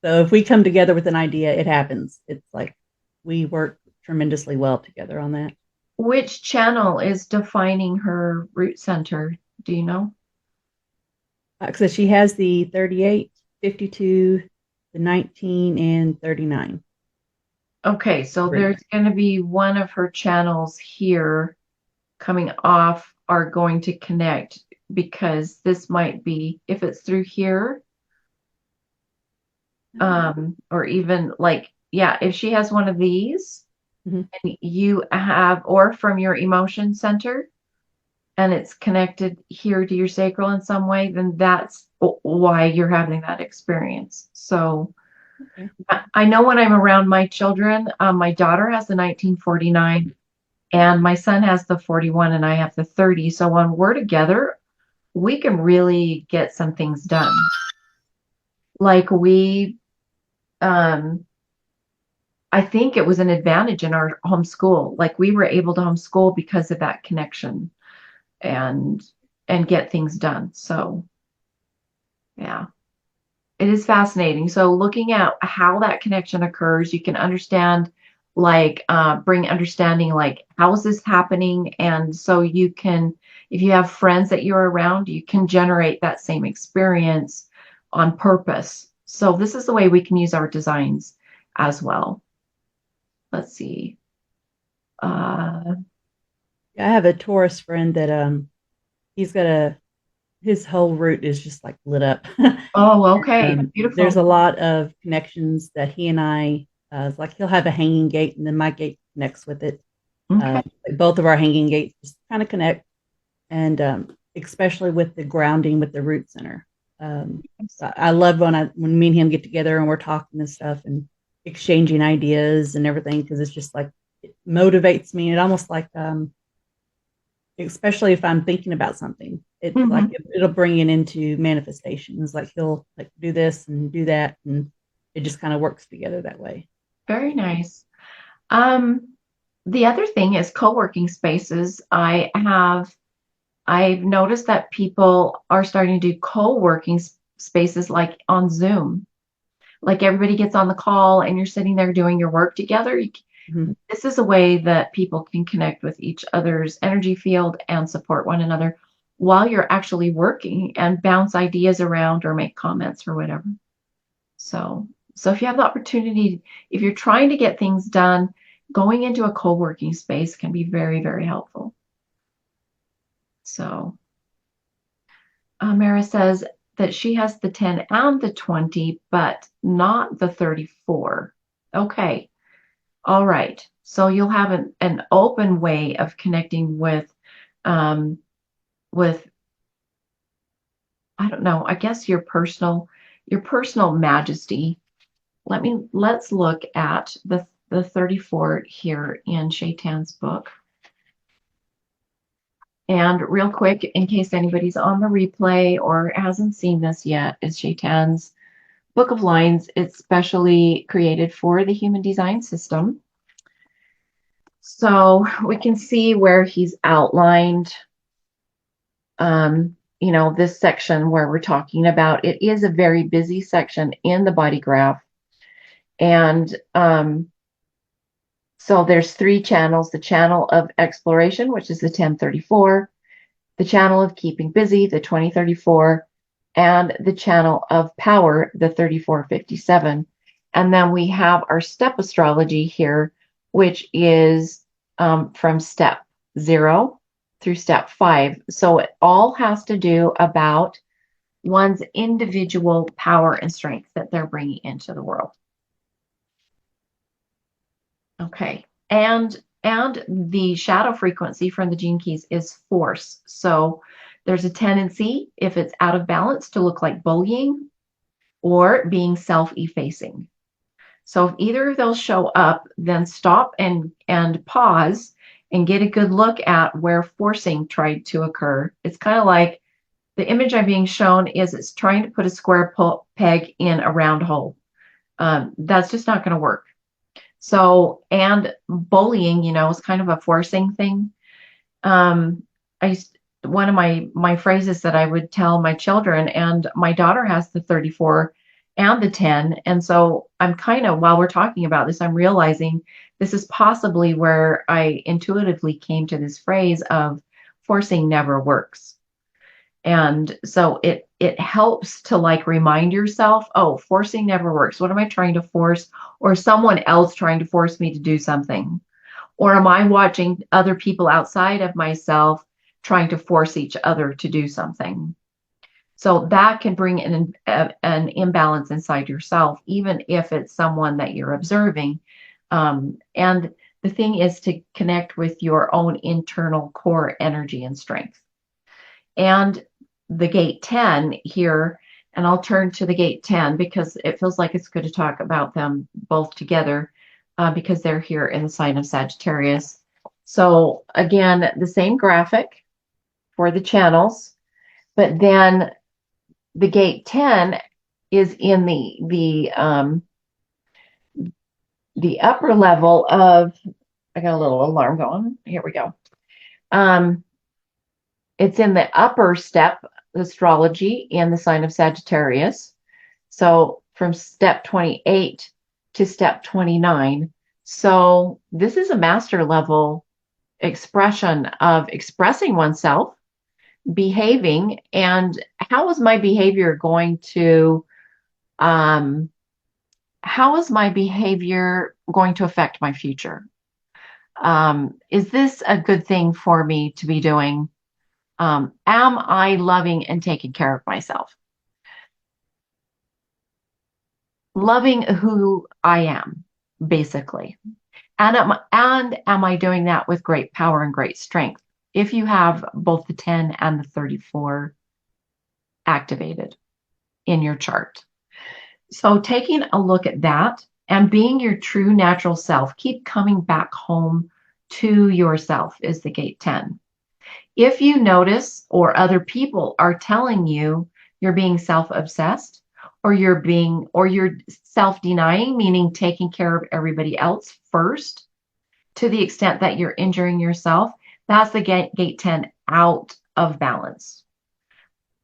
So if we come together with an idea, it happens. It's like we work tremendously well together on that. Which channel is defining her root center? Do you know? So she has the 38, 52, the 19, and 39 Okay, so route. there's going to be one of her channels here coming off are going to connect because this might be, if it's through here, or even like, yeah, if she has one of these Mhm. and you have, or from your emotion center and it's connected here to your sacral in some way, then that's why you're having that experience. So Okay. I know when I'm around my children, my daughter has the 1949 and my son has the 41 and I have the 30. So when we're together, we can really get some things done. Like um, I think it was an advantage in our homeschool. Like we were able to homeschool because of that connection and get things done. So yeah, it is fascinating. So looking at how that connection occurs, you can understand like bring understanding like how is this happening? And so you can, if you have friends that you're around, you can generate that same experience on purpose. So this is the way we can use our designs as well. Let's see. Uh, I have a Taurus friend that he's got a his whole route is just like lit up. oh, okay. There's Beautiful. a lot of connections that he and I like he'll have a hanging gate and then my gate connects with it. Okay. Like both of our hanging gates just kind of connect, and especially with the grounding with the root center. Um, I love when me and him get together and we're talking and stuff and exchanging ideas and everything because it's just like it motivates me. It almost like especially if I'm thinking about something, it's like Mhm. it'll bring it into manifestation. It's like he'll like do this and do that, and it just kind of works together that way. Very nice. Um, the other thing is co-working spaces. I've noticed that people are starting to do co-working spaces like on Zoom. Like everybody gets on the call and you're sitting there doing your work together. Mhm. This is a way that people can connect with each other's energy field and support one another while you're actually working and bounce ideas around or make comments or whatever. So So if you have the opportunity, if you're trying to get things done, going into a co-working space can be very, very helpful. So Mara says that she has the 10 and the 20, but not the 34. Okay. All right. So you'll have an open way of connecting um, with, I don't know, I guess your personal majesty. Let's look at the 34 here in Shaitan's book. And real quick, in case anybody's on the replay or hasn't seen this yet, is Shaitan's Book of Lines. It's specially created for the Human Design System. So we can see where he's outlined, this section where we're talking about. It is a very busy section in the body graph. And so there's three channels: the channel of exploration, which is the 1034, the channel of keeping busy, the 2034, and the channel of power, the 3457. And then we have our step astrology here, which is from step 0 through step 5. So it all has to do about one's individual power and strength that they're bringing into the world. Okay. And the shadow frequency from the gene keys is force. So there's a tendency, if it's out of balance, to look like bullying or being self-effacing. So if either of those show up, then stop and pause and get a good look at where forcing tried to occur. It's kind of like the image I'm being shown is it's trying to put a square peg in a round hole. That's just not going to work. So, and bullying, is kind of a forcing thing. Um, one of my phrases that I would tell my children, and my daughter has the 34 and the 10. And so I'm kind of, while we're talking about this, I'm realizing this is possibly where I intuitively came to this phrase of forcing never works. And so it helps to like remind yourself, oh, forcing never works. What am I trying to force? Or someone else trying to force me to do something? Or am I watching other people outside of myself trying to force each other to do something? So that can bring an imbalance inside yourself, even if it's someone that you're observing. And the thing is to connect with your own internal core energy and strength. And the gate 10 here, and I'll turn to the gate 10 because it feels like it's good to talk about them both together because they're here in the sign of Sagittarius. So again, the same graphic for the channels, but then the gate 10 is in the upper level of, I got a little alarm going. Here we go. It's in the upper step astrology in the sign of Sagittarius. So from step 28 to step 29. So this is a master level expression of expressing oneself, behaving, and how is my behavior going to affect my future? Is this a good thing for me to be doing? Am I loving and taking care of myself? Loving who I am, basically. And am I doing that with great power and great strength? If you have both the 10 and the 34 activated in your chart. So taking a look at that and being your true natural self, keep coming back home to yourself is the gate 10. If you notice or other people are telling you you're being self-obsessed or you're self-denying, meaning taking care of everybody else first to the extent that you're injuring yourself, that's the gate 10 out of balance.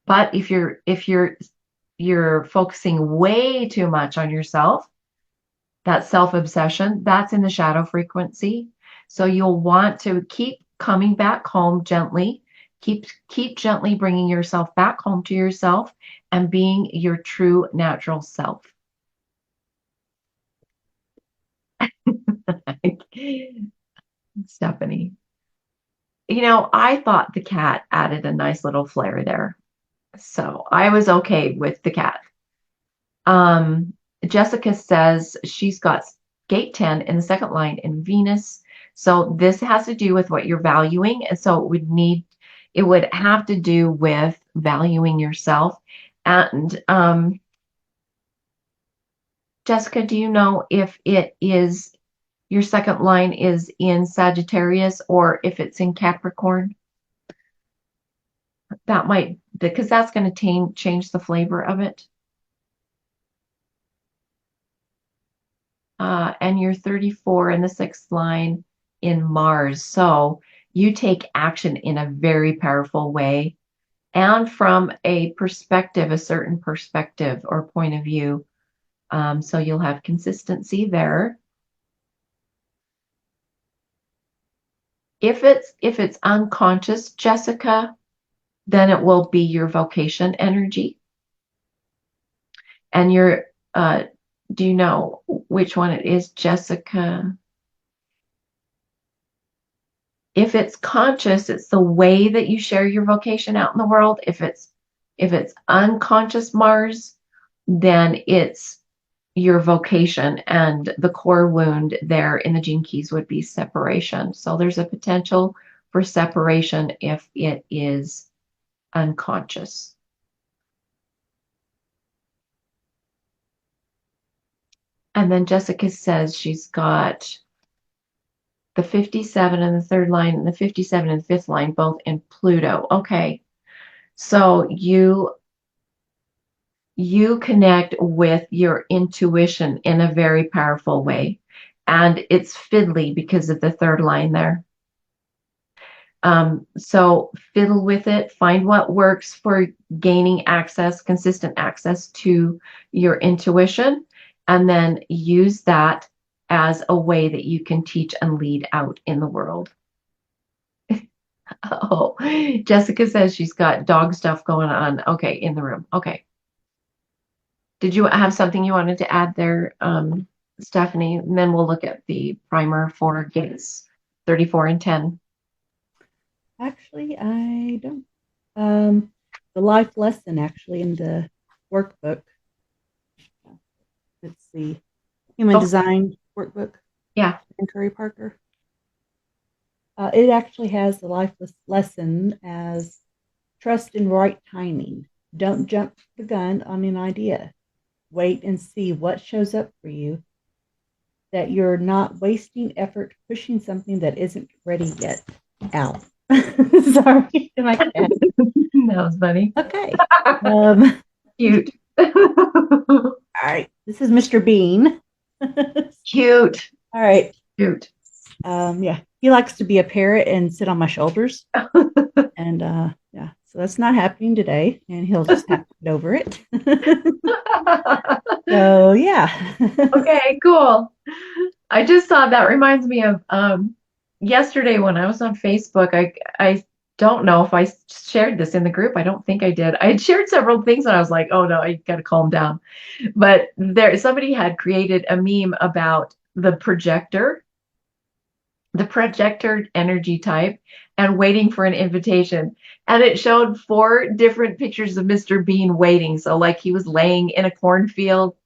But if you're focusing way too much on yourself, that self-obsession, that's in the shadow frequency. So you'll want to keep coming back home gently, keep gently bringing yourself back home to yourself and being your true natural self. Stephanie. I thought the cat added a nice little flair there. So I was okay with the cat. Um, Jessica says she's got gate 10 in the second line in Venus. So this has to do with what you're valuing. And so it would have to do with valuing yourself. And Jessica, do you know if it is your second line is in Sagittarius or if it's in Capricorn? That might, because that's going to change the flavor of it. And you're 34 in the sixth line in Mars. So you take action in a very powerful way and from a perspective, a certain perspective or point of view. So you'll have consistency there. If it's unconscious, Jessica, then it will be your vocation energy. And do you know which one it is, Jessica? If it's conscious, it's the way that you share your vocation out in the world. If it's unconscious Mars, then it's your vocation, and the core wound there in the gene keys would be separation. So there's a potential for separation if it is unconscious. And then Jessica says she's got the 57 in the third line and the 57 in the fifth line, both in Pluto. Okay. So you connect with your intuition in a very powerful way. And it's fiddly because of the third line there. So fiddle with it, find what works for gaining access, consistent access to your intuition, and then use that as a way that you can teach and lead out in the world. Oh, Jessica says she's got dog stuff going on. Okay, in the room. Okay. Did you have something you wanted to add there, Stephanie? And then we'll look at the primer for gates 34 and 10. Actually, I don't. The life lesson actually in the workbook. It's the Human Oh, Design workbook, yeah. and Curry Parker. It actually has the life lesson as trust in right timing. Don't jump the gun on an idea. Wait and see what shows up for you. That you're not wasting effort pushing something that isn't ready yet. Ow. Sorry, my cat. That was funny. Okay. Um, Cute. all right. This is Mr. Bean. All Cute. right. Cute. Yeah. He likes to be a parrot and sit on my shoulders. And yeah, so that's not happening today. And he'll just have to get over it. So yeah. Okay, cool. I just thought that reminds me of yesterday when I was on Facebook. I don't know if I shared this in the group. I don't think I did. I had shared several things and I was like, oh no, I gotta calm down. But somebody had created a meme about the projector energy type, and waiting for an invitation. And it showed four different pictures of Mr. Bean waiting. So like he was laying in a cornfield,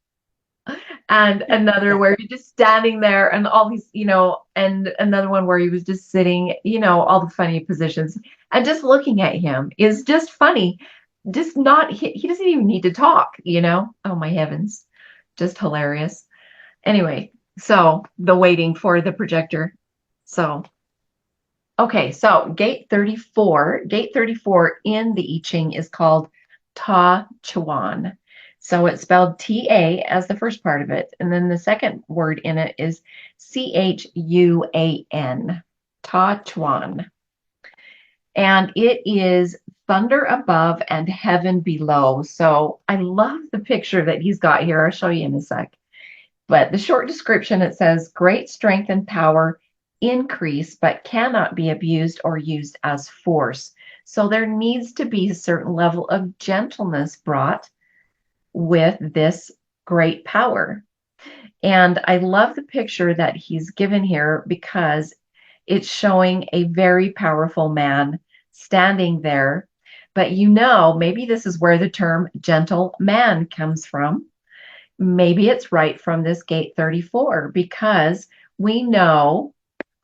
and another Yeah. where he's just standing there, and all these, and another one where he was just sitting, all the funny positions. And just looking at him is just funny. Just not, he doesn't even need to talk. Oh my heavens. Just hilarious. Anyway, so the waiting for the projector. So, okay, so gate 34 in the I Ching is called Ta Chuan. So it's spelled Ta as the first part of it. And then the second word in it is Chuan, Ta Chuan. And it is thunder above and heaven below. So I love the picture that he's got here. I'll show you in a sec. But the short description, it says great strength and power increase, but cannot be abused or used as force. So there needs to be a certain level of gentleness brought with this great power. And I love the picture that he's given here because it's showing a very powerful man standing there. But maybe this is where the term gentle man comes from. Maybe it's right from this gate 34 because we know,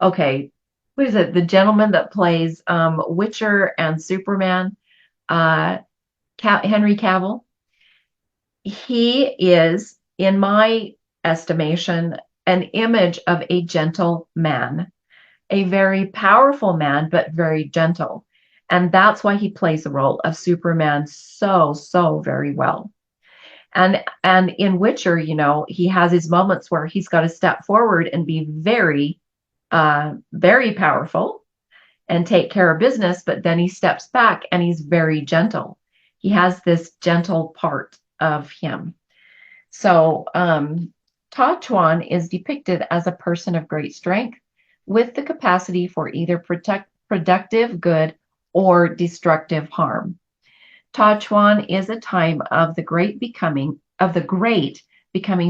okay, what is it? The gentleman that plays Witcher and Superman, uh, Henry Cavill. He is, in my estimation, an image of a gentle man, a very powerful man, but very gentle. And that's why he plays the role of Superman so very well. And in Witcher, he has his moments where he's got to step forward and be very powerful and take care of business, but then he steps back and he's very gentle. He has this gentle part of him. So, Ta Chuan is depicted as a person of great strength with the capacity for either productive good or destructive harm. Ta Chuan is a time of the great becoming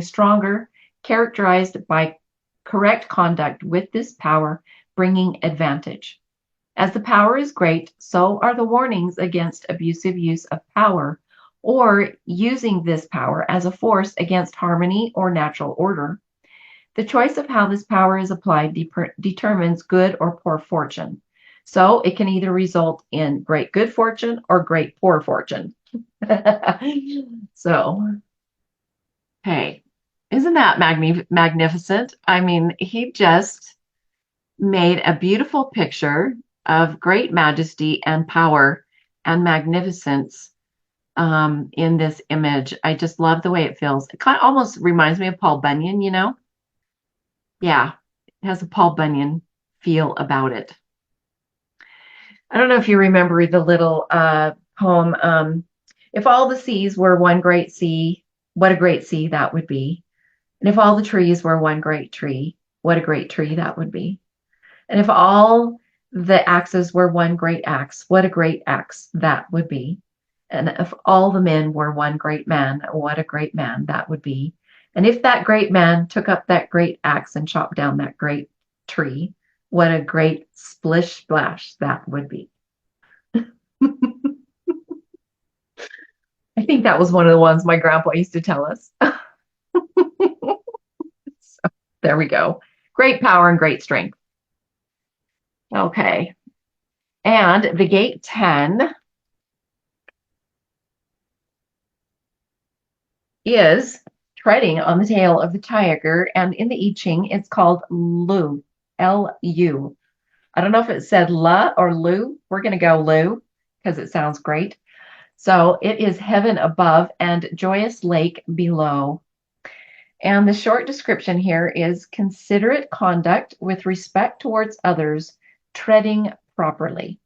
stronger, characterized by correct conduct with this power bringing advantage. As the power is great, so are the warnings against abusive use of power or using this power as a force against harmony or natural order. The choice of how this power is applied determines good or poor fortune. So it can either result in great good fortune or great poor fortune. So, hey, isn't that magnificent? I mean, he just made a beautiful picture of great majesty and power and magnificence in this image. I just love the way it feels. It kind of almost reminds me of Paul Bunyan. Yeah, it has a Paul Bunyan feel about it. I don't know if you remember the little poem, If all the seas were one great sea, what a great sea that would be. And if all the trees were one great tree, what a great tree that would be. And if all the axes were one great axe, what a great axe that would be. And if all the men were one great man, what a great man that would be. And if that great man took up that great axe and chopped down that great tree, what a great splish splash that would be. I think that was one of the ones my grandpa used to tell us. So, there we go. Great power and great strength. Okay. And the gate 10 is treading on the tail of the tiger. And in the I Ching, it's called Lu, Lu. I don't know if it said La or Lu. We're going to go Lu because it sounds great. So it is heaven above and joyous lake below. And the short description here is considerate conduct with respect towards others, treading properly.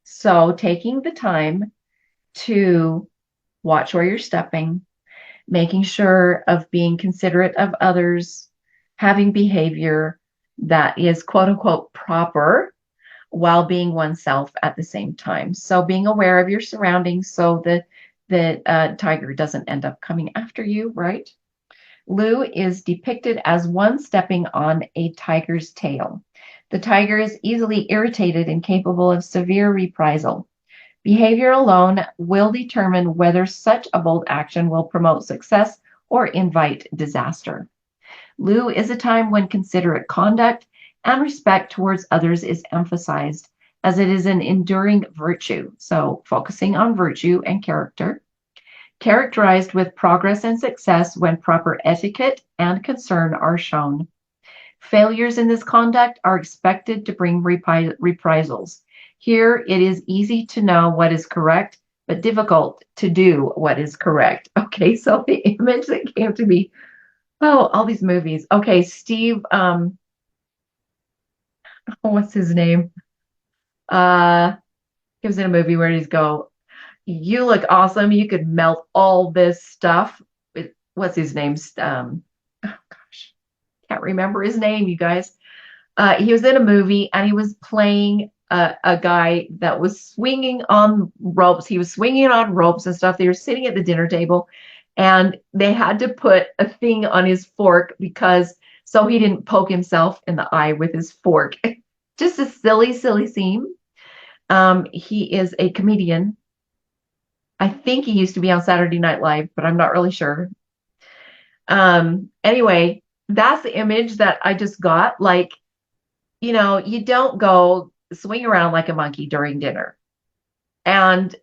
So taking the time to watch where you're stepping, making sure of being considerate of others, having behavior that is quote unquote proper while being oneself at the same time. So being aware of your surroundings so the tiger doesn't end up coming after you, right? Lu is depicted as one stepping on a tiger's tail. The tiger is easily irritated and capable of severe reprisal. Behavior alone will determine whether such a bold action will promote success or invite disaster. Lu is a time when considerate conduct and respect towards others is emphasized, as it is an enduring virtue. So, focusing on virtue and character, characterized with progress and success when proper etiquette and concern are shown. Failures in this conduct are expected to bring reprisals. Here, it is easy to know what is correct, but difficult to do what is correct. Okay, so the image that came to me, oh, all these movies. Okay, Steve, what's his name? He was in a movie where he's go, you look awesome. You could melt all this stuff. What's his name? Oh gosh, can't remember his name, you guys. He was in a movie and he was playing a guy that was swinging on ropes. He was swinging on ropes and stuff. They were sitting at the dinner table And they had to put a thing on his fork because so he didn't poke himself in the eye with his fork. Just a silly, silly scene. He is a comedian. I think he used to be on Saturday Night Live, but I'm not really sure. Anyway, that's the image that I just got. Like, you don't go swing around like a monkey during dinner. And,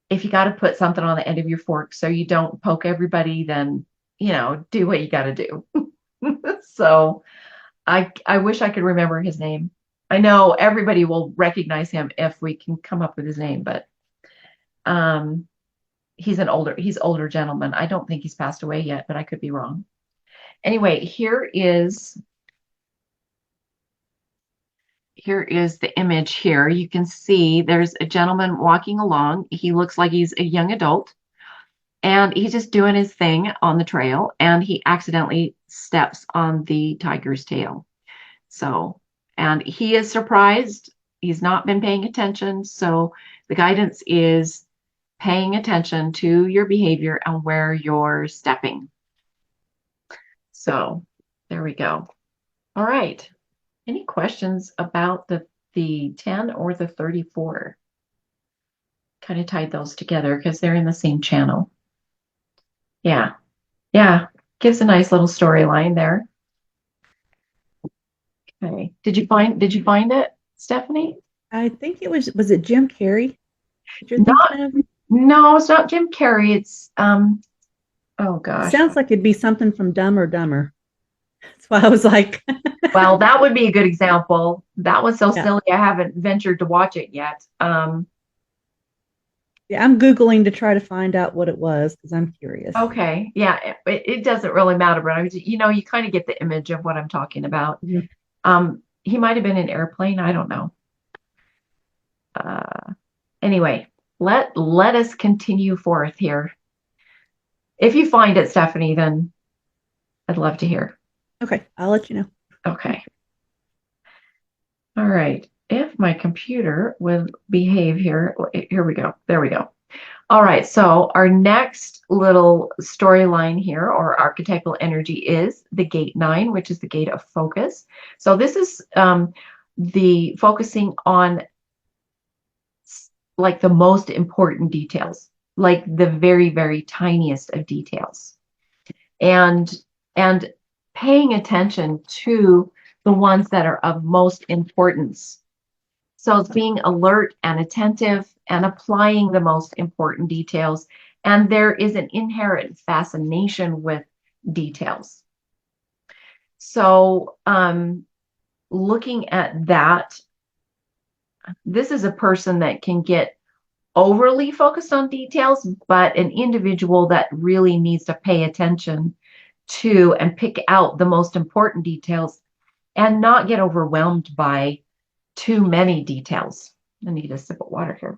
if you got to put something on the end of your fork so you don't poke everybody, then, do what you got to do. So I wish I could remember his name. I know everybody will recognize him if we can come up with his name, but um, he's older gentleman. I don't think he's passed away yet, but I could be wrong. Anyway, here is the image here. You can see there's a gentleman walking along. He looks like he's a young adult and he's just doing his thing on the trail and he accidentally steps on the tiger's tail. So, and he is surprised. He's not been paying attention. So the guidance is paying attention to your behavior and where you're stepping. So there we go. All right. Any questions about the 10 or the 34? Kind of tied those together because they're in the same channel. Yeah. Yeah. Gives a nice little storyline there. Okay. Did you find it, Stephanie? I think was it Jim Carrey that you're Not thinking of? No, it's not Jim Carrey. It's oh It gosh. sounds like it'd be something from Dumb or Dumber. That's why I was like, Well, that would be a good example. That was so yeah, silly. I haven't ventured to watch it yet. yeah. I'm googling to try to find out what it was because I'm curious. Okay. Yeah, it doesn't really matter, but you kind of get the image of what I'm talking about. Mhm. He might have been an airplane. I don't know. Uh, anyway, let us continue forth here. If you find it, Stephanie, then I'd love to hear. Okay, I'll let you know. Okay. All right. If my computer will behave here, here we go. There we go. All right. So our next little storyline here or archetypal energy is the gate 9, which is the gate of focus. So this is the focusing on like the most important details, like the very, very tiniest of details. And and paying attention to the ones that are of most importance. So it's being alert and attentive and applying the most important details. And there is an inherent fascination with details. So looking at that, this is a person that can get overly focused on details, but an individual that really needs to pay attention to and pick out the most important details and not get overwhelmed by too many details. I need a sip of water here.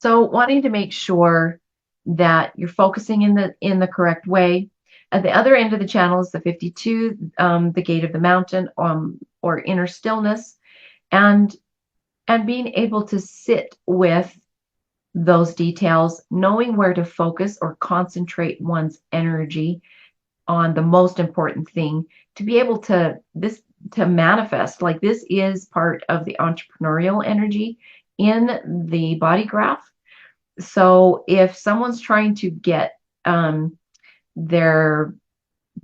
So wanting to make sure that you're focusing in the correct way. At the other end of the channel is the 52, the gate of the mountain, or inner stillness, and being able to sit with those details, knowing where to focus or concentrate one's energy on the most important thing to be able to manifest. Like this is part of the entrepreneurial energy in the body graph. So if someone's trying to get their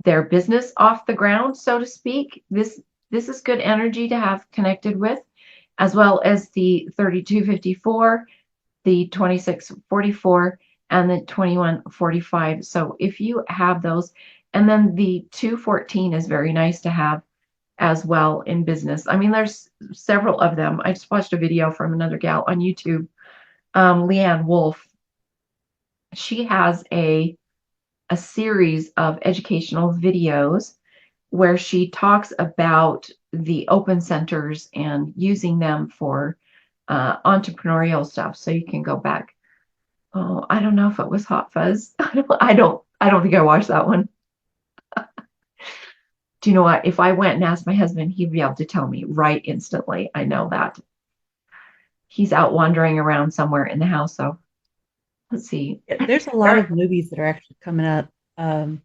business off the ground, so to speak, this is good energy to have connected with, as well as the 3254, the 2644, and the 2145. So if you have those, and then the 214 is very nice to have as well in business. I mean, there's several of them. I just watched a video from another gal on YouTube, Leanne Wolf. She has a series of educational videos where she talks about the open centers and using them for entrepreneurial stuff. So you can go back. Oh, I don't know if it was Hot Fuzz. I don't think I watched that one. Do you know what? If I went and asked my husband, he'd be able to tell me right instantly. I know that. he's out wandering around somewhere in the house. So let's see. Yeah, there's a lot of movies that are actually coming up um,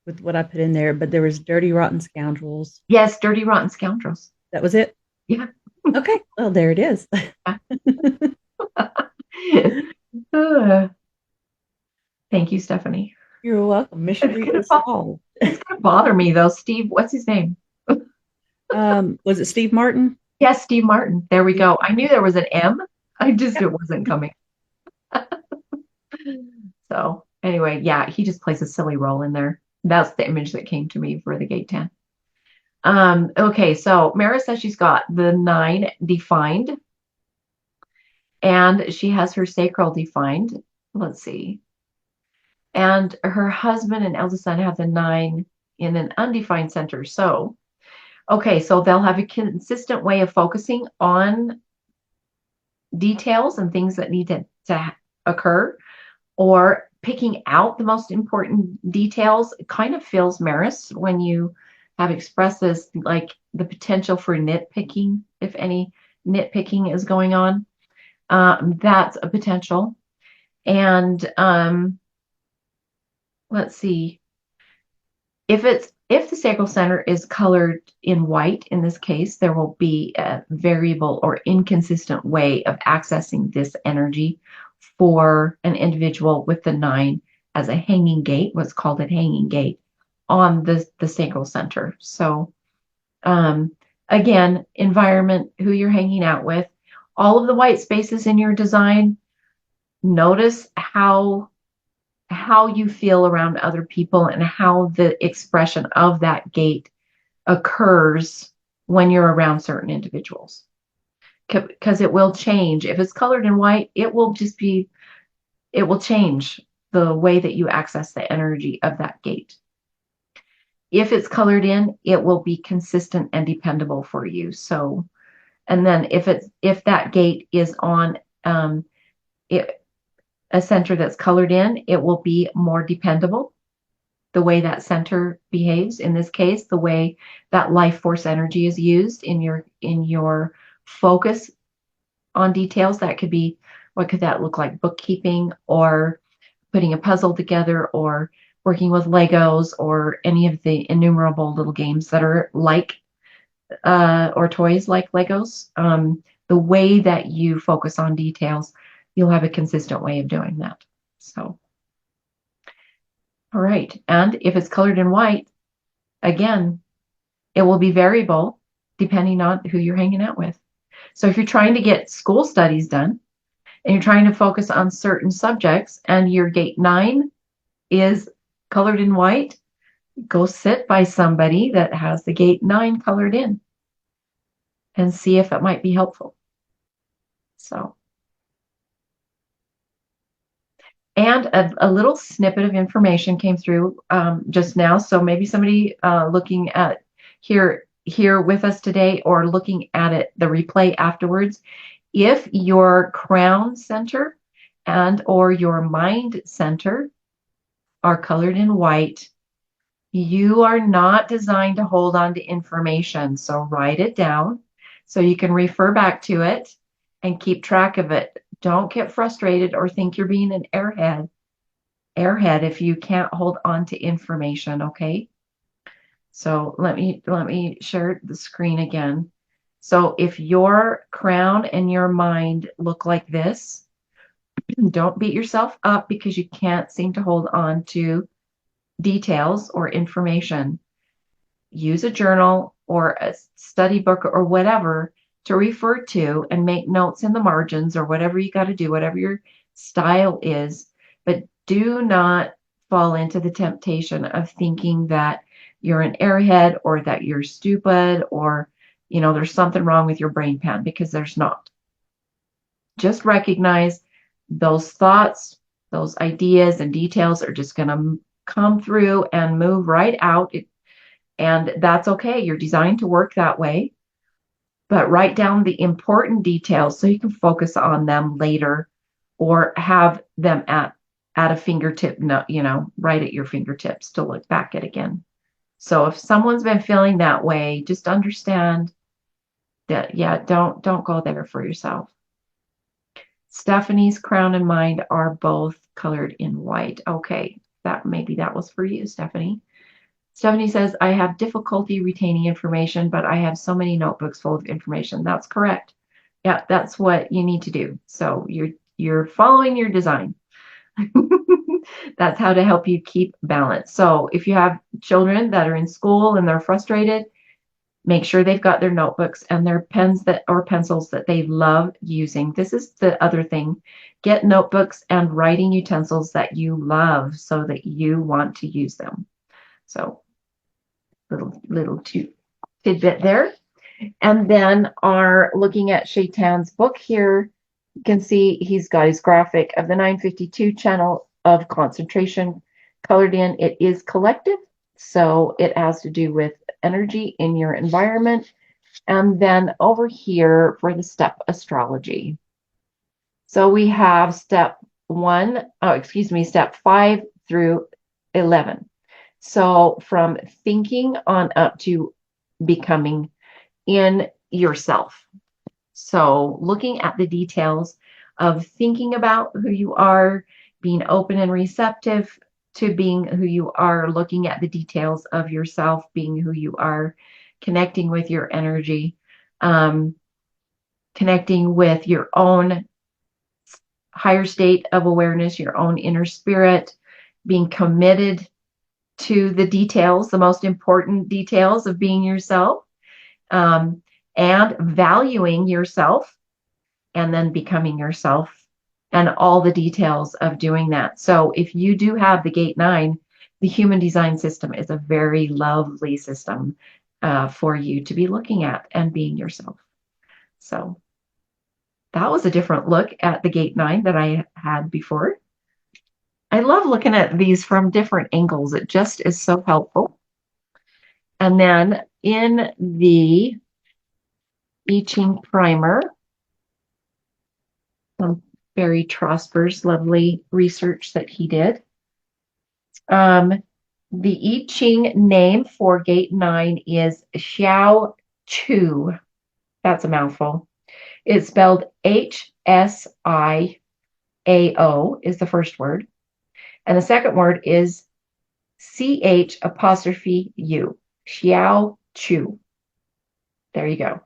with what I put in there, but there was Dirty Rotten Scoundrels. Yes, Dirty Rotten Scoundrels. That was it. Yeah. Okay, well there it is. Uh, Thank you, Stephanie. You're welcome. It's Mystery gonna is solved. it's gonna bother me though. Steve, what's his name? Was it Steve Martin? Yes, Steve Martin. There we Steve go. I Martin. knew there was an M. I just Yep. it wasn't coming. So anyway, yeah, he just plays a silly role in there. That's the image that came to me for the gate 10. Okay, so Mara says she's got the 9 defined and she has her sacral defined. Let's see. And her husband and eldest son have the 9 in an undefined center. So, okay, so they'll have a consistent way of focusing on details and things that need to occur, or picking out the most important details. It kind of feels Maris when you have expressed this, like the potential for nitpicking, if any nitpicking is going on. That's a potential. And let's see. If the sacral center is colored in white, in this case, there will be a variable or inconsistent way of accessing this energy for an individual with the 9 as a hanging gate, what's called a hanging gate on the sacral center. So um, again, environment, who you're hanging out with, all of the white spaces in your design, notice how you feel around other people and how the expression of that gate occurs when you're around certain individuals. Because it will change. If it's colored in white, it will change the way that you access the energy of that gate. If it's colored in, it will be consistent and dependable for you. So, and then if that gate is on it, a center that's colored in, it will be more dependable the way that center behaves. In this case, the way that life force energy is used in your focus on details. That could be, what could that look like? Bookkeeping, or putting a puzzle together, or working with Legos, or any of the innumerable little games that are like or toys like Legos. The way that you focus on details, you'll have a consistent way of doing that. So, all right. And if it's colored in white, again, it will be variable depending on who you're hanging out with. So if you're trying to get school studies done and you're trying to focus on certain subjects and your gate 9 is colored in white, go sit by somebody that has the gate 9 colored in and see if it might be helpful. So, and a little snippet of information came through just now. So maybe somebody looking at here with us today, or looking at it the replay afterwards, if your crown center and or your mind center are colored in white, you are not designed to hold on to information. So write it down so you can refer back to it and keep track of it. Don't get frustrated or think you're being an airhead if you can't hold on to information, okay? So let me share the screen again. So if your crown and your mind look like this, don't beat yourself up because you can't seem to hold on to details or information. Use a journal or a study book or whatever to refer to and make notes in the margins, or whatever you got to do, whatever your style is. But do not fall into the temptation of thinking that you're an airhead, or that you're stupid, or there's something wrong with your brain pan, because there's not. Just recognize those thoughts, those ideas and details are just going to come through and move right out. And that's okay. You're designed to work that way. But write down the important details so you can focus on them later, or have them at a fingertip, right at your fingertips to look back at again. So if someone's been feeling that way, just understand that, yeah, don't go there for yourself. Stephanie's crown and mind are both colored in white. Okay, maybe that was for you, Stephanie. Stephanie says, I have difficulty retaining information, but I have so many notebooks full of information. That's correct. Yeah, that's what you need to do. So you're following your design. That's how to help you keep balance. So if you have children that are in school and they're frustrated, make sure they've got their notebooks and their pens that or pencils that they love using. This is the other thing. Get notebooks and writing utensils that you love so that you want to use them. So little tidbit there. And then are looking at Shaitan's book here. You can see he's got his graphic of the 952 channel of concentration colored in. It is collective, so it has to do with energy in your environment. And then over here for the step astrology. So we have step 5 through 11. So from thinking on up to becoming in yourself. So looking at the details of thinking about who you are, being open and receptive to being who you are, looking at the details of yourself, being who you are, connecting with your energy, um, connecting with your own higher state of awareness, your own inner spirit, being committed to the details, the most important details of being yourself, um, and valuing yourself, and then becoming yourself, and all the details of doing that. So if you do have the gate 9, the human design system is a very lovely system for you to be looking at and being yourself. So that was a different look at the gate 9 that I had before. I love looking at these from different angles. It just is so helpful. And then in the I Ching primer, Barry Trosper's lovely research that he did. The I Ching name for gate 9 is Xiao Chu. That's a mouthful. It's spelled HSIAO is the first word. And the second word is CH apostrophe U. Xiao Chu. There you go.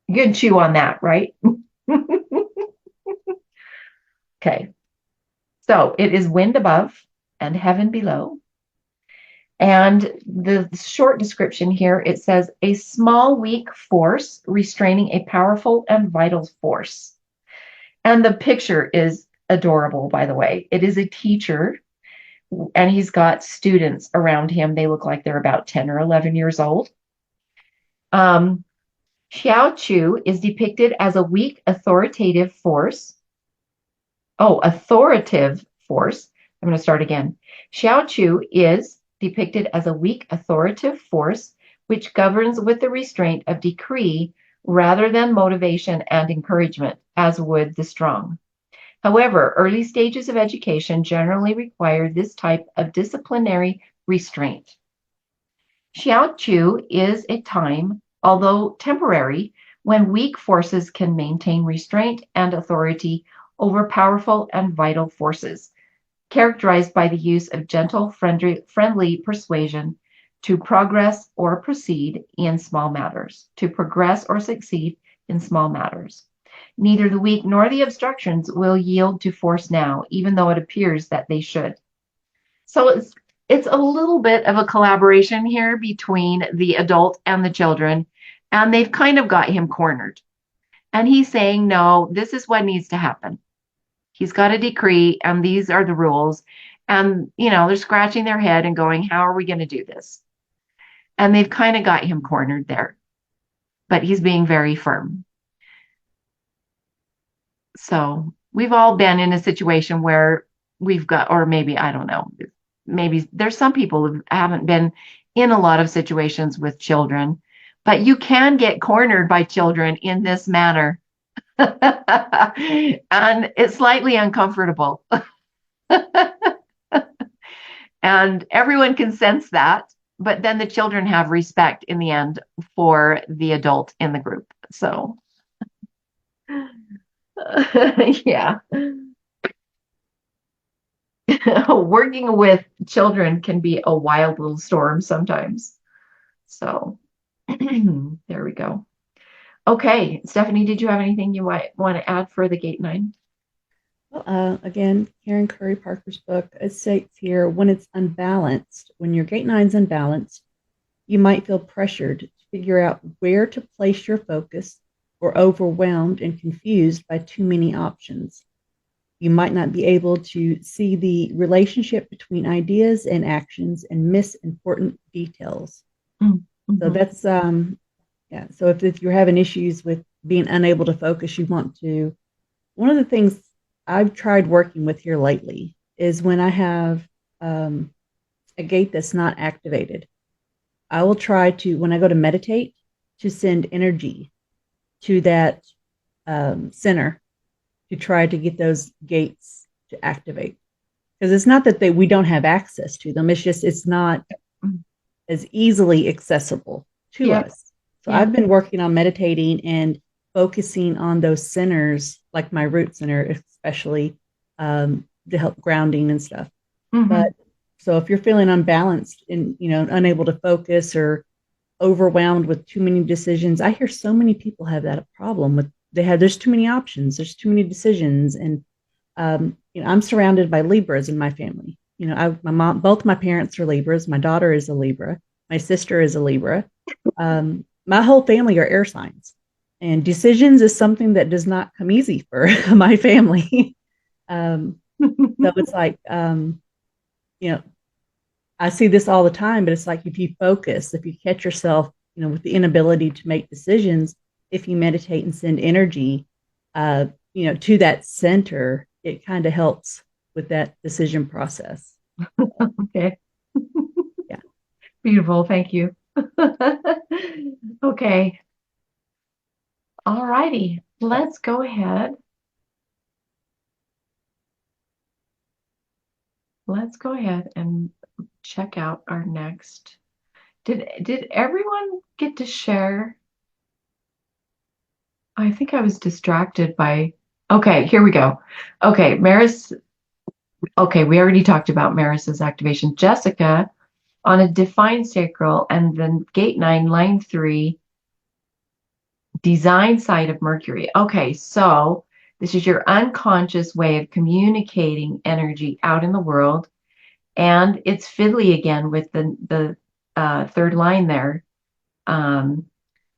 You can chew on that, right? Okay. So it is wind above and heaven below. And the short description here, it says a small, weak force restraining a powerful and vital force. And the picture is adorable, by the way. It is a teacher, and he's got students around him. They look like they're about 10 or 11 years old. Xiao Chu is depicted as a weak, authoritative force. Oh, authoritative force. I'm going to start again. Xiao Chu is depicted as a weak, authoritative force which governs with the restraint of decree rather than motivation and encouragement, as would the strong. However, early stages of education generally require this type of disciplinary restraint. Xiao Chu is a time, although temporary, when weak forces can maintain restraint and authority over powerful and vital forces, characterized by the use of gentle, friendly persuasion to progress or proceed in small matters, to progress or succeed in small matters. Neither the weak nor the obstructions will yield to force now, even though it appears that they should. So it's a little bit of a collaboration here between the adult and the children, and they've kind of got him cornered. And he's saying, no, this is what needs to happen. He's got a decree, and these are the rules. And, they're scratching their head and going, how are we going to do this? And they've kind of got him cornered there, but he's being very firm. So we've all been in a situation where we've got, or maybe, I don't know, maybe there's some people who haven't been in a lot of situations with children, but you can get cornered by children in this manner. And it's slightly uncomfortable. And everyone can sense that, but then the children have respect in the end for the adult in the group. So Yeah. Working with children can be a wild little storm sometimes. So there we go. Okay, Stephanie, did you have anything you might want to add for the gate nine? Well, again, Karen Curry Parker's book, it states here when it's unbalanced, when your gate nine's unbalanced, you might feel pressured to figure out where to place your focus or overwhelmed and confused by too many options. You might not be able to see the relationship between ideas and actions and miss important details. So Mm-hmm. that's yeah. So if you're having issues with being unable to focus, you want to. One of the things I've tried working with here lately is when I have a gate that's not activated, I will try to, when I go to meditate, to send energy to that center to try to get those gates to activate. Because it's not that we don't have access to them, it's just it's not as easily accessible to Yep. us. So Yep. I've been working on meditating and focusing on those centers, like my root center, especially to help grounding and stuff. But Mm-hmm. so if you're feeling unbalanced and unable to focus or overwhelmed with too many decisions, I hear so many people have that problem with there's too many options, there's too many decisions, and I'm surrounded by Libras in my family. My mom, both my parents are Libras. My daughter is a Libra. My sister is a Libra. My whole family are air signs, and decisions is something that does not come easy for my family. um, so it's like, you know, I see this all the time, but it's like if you focus, if you catch yourself, with the inability to make decisions, if you meditate and send energy, uh, to that center, it kind of helps with that decision process. Okay. Yeah. Beautiful. Thank you. Okay. All righty. Let's go ahead. Let's go ahead and check out our next. Did everyone get to share? I think I was distracted by. Okay, here we go. Okay, Maris. Okay, we already talked about Maris's activation. Jessica on a defined sacral and then gate nine, line three, design side of Mercury. Okay, so this is your unconscious way of communicating energy out in the world. And it's fiddly again with the third line there. Um,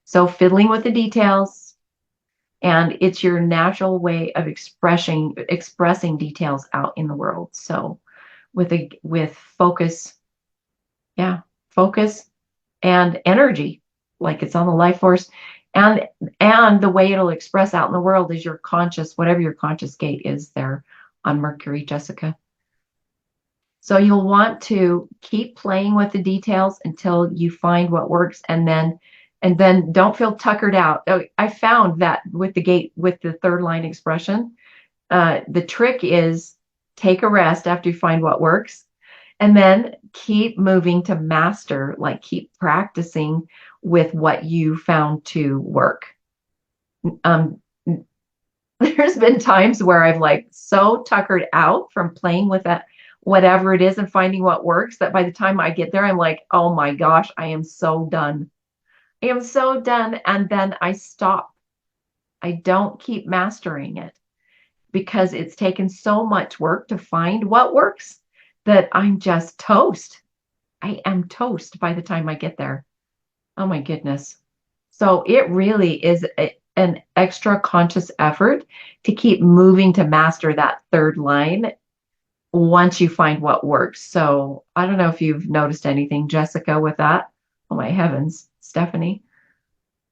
so fiddling with the details, and it's your natural way of expressing details out in the world. So with focus, yeah, focus and energy, like it's on the life force, and and the way it'll express out in the world is your conscious, whatever your conscious gate is there on Mercury, Jessica. So you'll want to keep playing with the details until you find what works, and then don't feel tuckered out. Oh, I found that with the gate with the third line expression, the trick is take a rest after you find what works, and then keep moving to master, like keep practicing with what you found to work. Um, there's been times where I've like so tuckered out from playing with that, whatever it is, and finding what works that by the time I get there, I'm like, oh my gosh, I am so done. I am so done. And then I stop. I don't keep mastering it because it's taken so much work to find what works that I'm just toast. I am toast by the time I get there. Oh my goodness. So it really is an extra conscious effort to keep moving to master that third line once you find what works. So I don't know if you've noticed anything, Jessica, with that. Oh my heavens, Stephanie.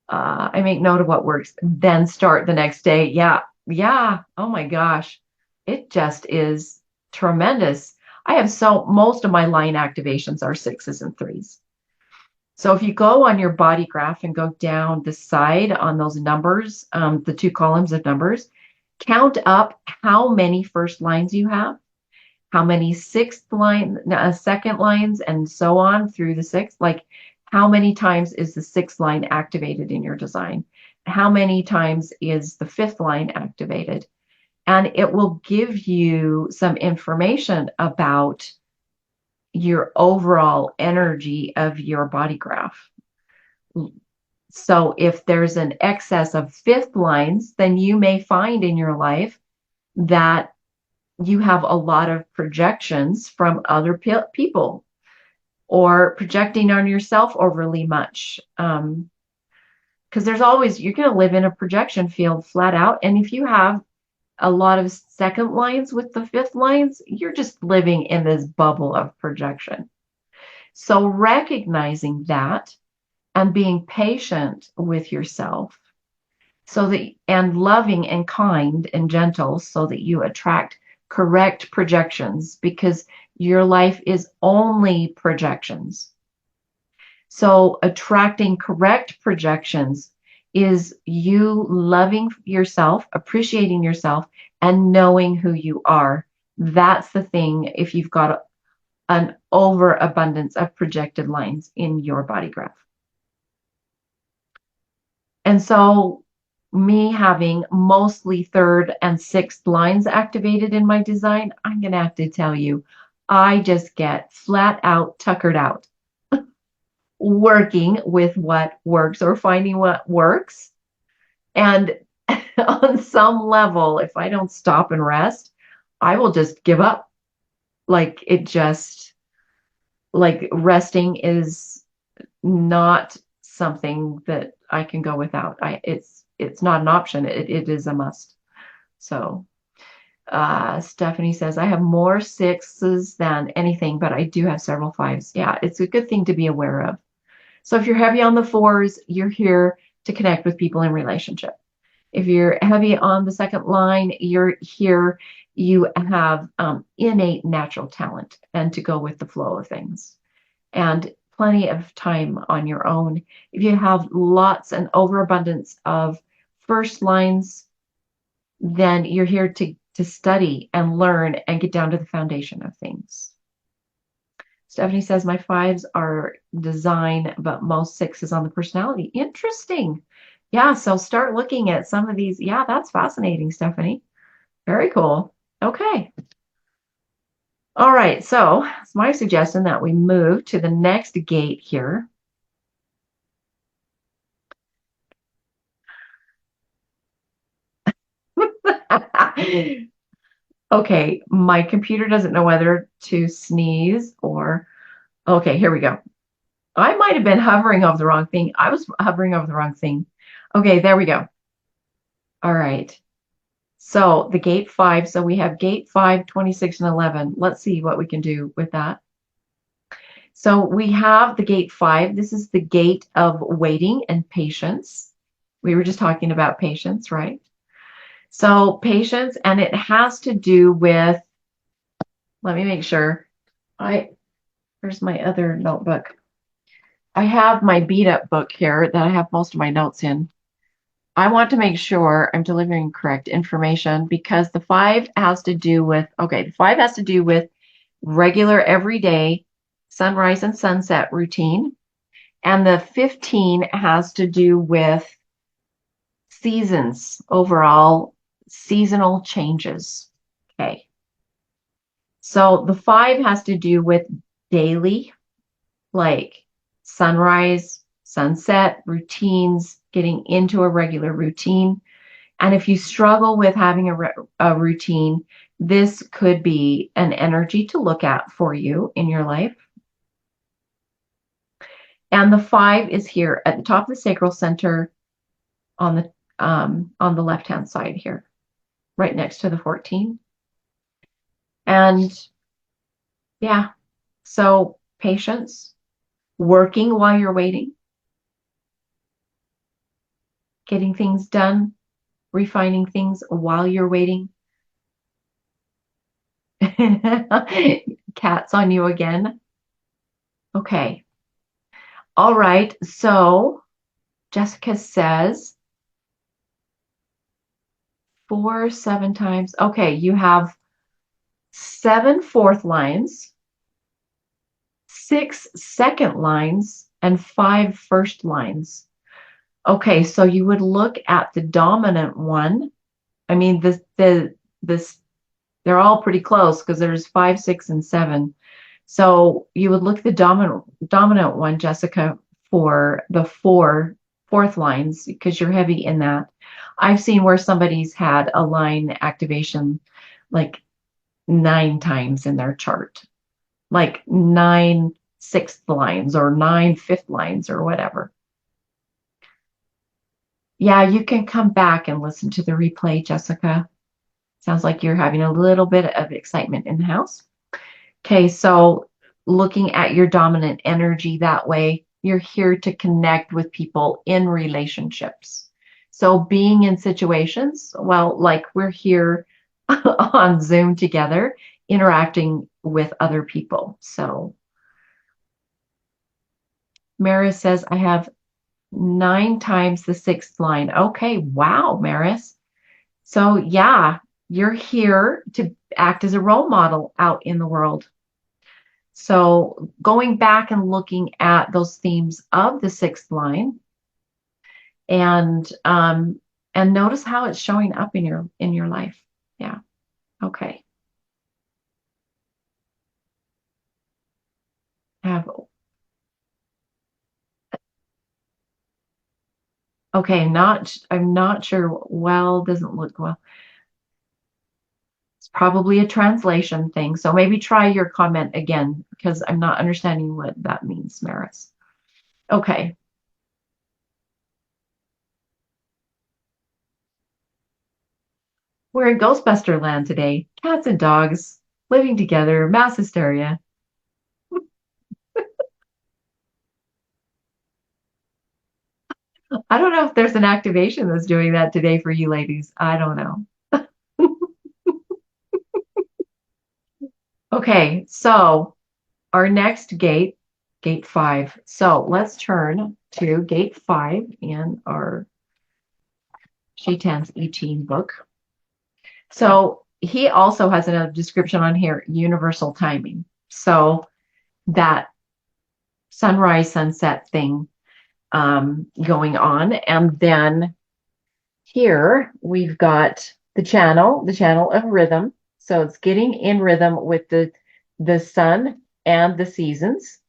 I make note of what works, then start the next day. Yeah, yeah. Oh my gosh. It just is tremendous. I have so most of my line activations are sixes and threes. So if you go on your body graph and go down the side on those numbers, the two columns of numbers, count up how many first lines you have, how many sixth line, second lines, and so on through the sixth. Like how many times is the sixth line activated in your design? how many times is the fifth line activated? And it will give you some information about your overall energy of your body graph. So if there's an excess of fifth lines, then you may find in your life that you have a lot of projections from other people or projecting on yourself overly much. Because there's always, you're going to live in a projection field flat out. And if you have a lot of second lines with the fifth lines, you're just living in this bubble of projection. So recognizing that and being patient with yourself so that and loving and kind and gentle so that you attract correct projections because your life is only projections. So attracting correct projections is you loving yourself, appreciating yourself, and knowing who you are. That's the thing if you've got an overabundance of projected lines in your body graph. And so me having mostly third and sixth lines activated in my design, I'm going to have to tell you, I just get flat out tuckered out working with what works or finding what works. And on some level, if I don't stop and rest, I will just give up. Like it just, like resting is not something that I can go without. It's not an option. It is a must. So Stephanie says, I have more sixes than anything, but I do have several fives. Yeah, it's a good thing to be aware of. So if you're heavy on the fours, you're here to connect with people in relationship. If you're heavy on the second line, you're here, you have innate natural talent and to go with the flow of things. And plenty of time on your own. If you have lots and overabundance of first lines, then you're here to study and learn and get down to the foundation of things. Stephanie says, my fives are design, but most sixes on the personality. Interesting. Yeah, so start looking at some of these. Yeah, that's fascinating, Stephanie. Very cool. Okay. All right, so it's my suggestion that we move to the next gate here. Okay, my computer doesn't know whether to sneeze or, okay, here we go. I might have been hovering over the wrong thing. I was hovering over the wrong thing. Okay, there we go. All right. So the gate five, so we have gate 5, 26, and 11. Let's see what we can do with that. So we have the gate 5. This is the gate of waiting and patience. We were just talking about patience, right? So patience, and it has to do with, let me make sure. Where's my other notebook? I have my beat up book here that I have most of my notes in. I want to make sure I'm delivering correct information because the 5 has to do with, okay, the 5 has to do with regular everyday sunrise and sunset routine. And the 15 has to do with seasons, overall seasonal changes. Okay. So the 5 has to do with daily, like sunrise, sunset routines, getting into a regular routine. And if you struggle with having a routine, this could be an energy to look at for you in your life. And the 5 is here at the top of the sacral center on the left-hand side here, right next to the 14. And yeah, so patience, working while you're waiting, getting things done, refining things while you're waiting. Cats on you again. Okay. All right. So Jessica says 4, 7 times. Okay. You have 7 fourth lines, 6 second lines, and 5 first lines. Okay, so you would look at the dominant one. I mean, this they're all pretty close because there's 5, 6, and 7. So you would look at the dominant one, Jessica, for the fourth lines because you're heavy in that. I've seen where somebody's had a line activation like 9 times in their chart, like 9 sixth lines or 9 fifth lines or whatever. Yeah, you can come back and listen to the replay, Jessica. Sounds like you're having a little bit of excitement in the house. Okay, so looking at your dominant energy that way, you're here to connect with people in relationships. So being in situations, well, like we're here on Zoom together, interacting with other people. So Maris says, I have 9 times the sixth line. Okay, wow, Maris. So yeah, you're here to act as a role model out in the world. So going back and looking at those themes of the sixth line and notice how it's showing up in your life. Yeah. Okay. Have okay, not I'm not sure. Well, doesn't look well. It's probably a translation thing. So maybe try your comment again because I'm not understanding what that means, Maris. Okay. We're in Ghostbuster land today. Cats and dogs living together, mass hysteria. I don't know if there's an activation that's doing that today for you ladies. I don't know. Okay, so our next gate, gate 5. So let's turn to gate 5 in our Shaitan's I Ching book. So he also has another description on here, universal timing. So that sunrise, sunset thing going on. And then here we've got the channel of rhythm. So it's getting in rhythm with the sun and the seasons.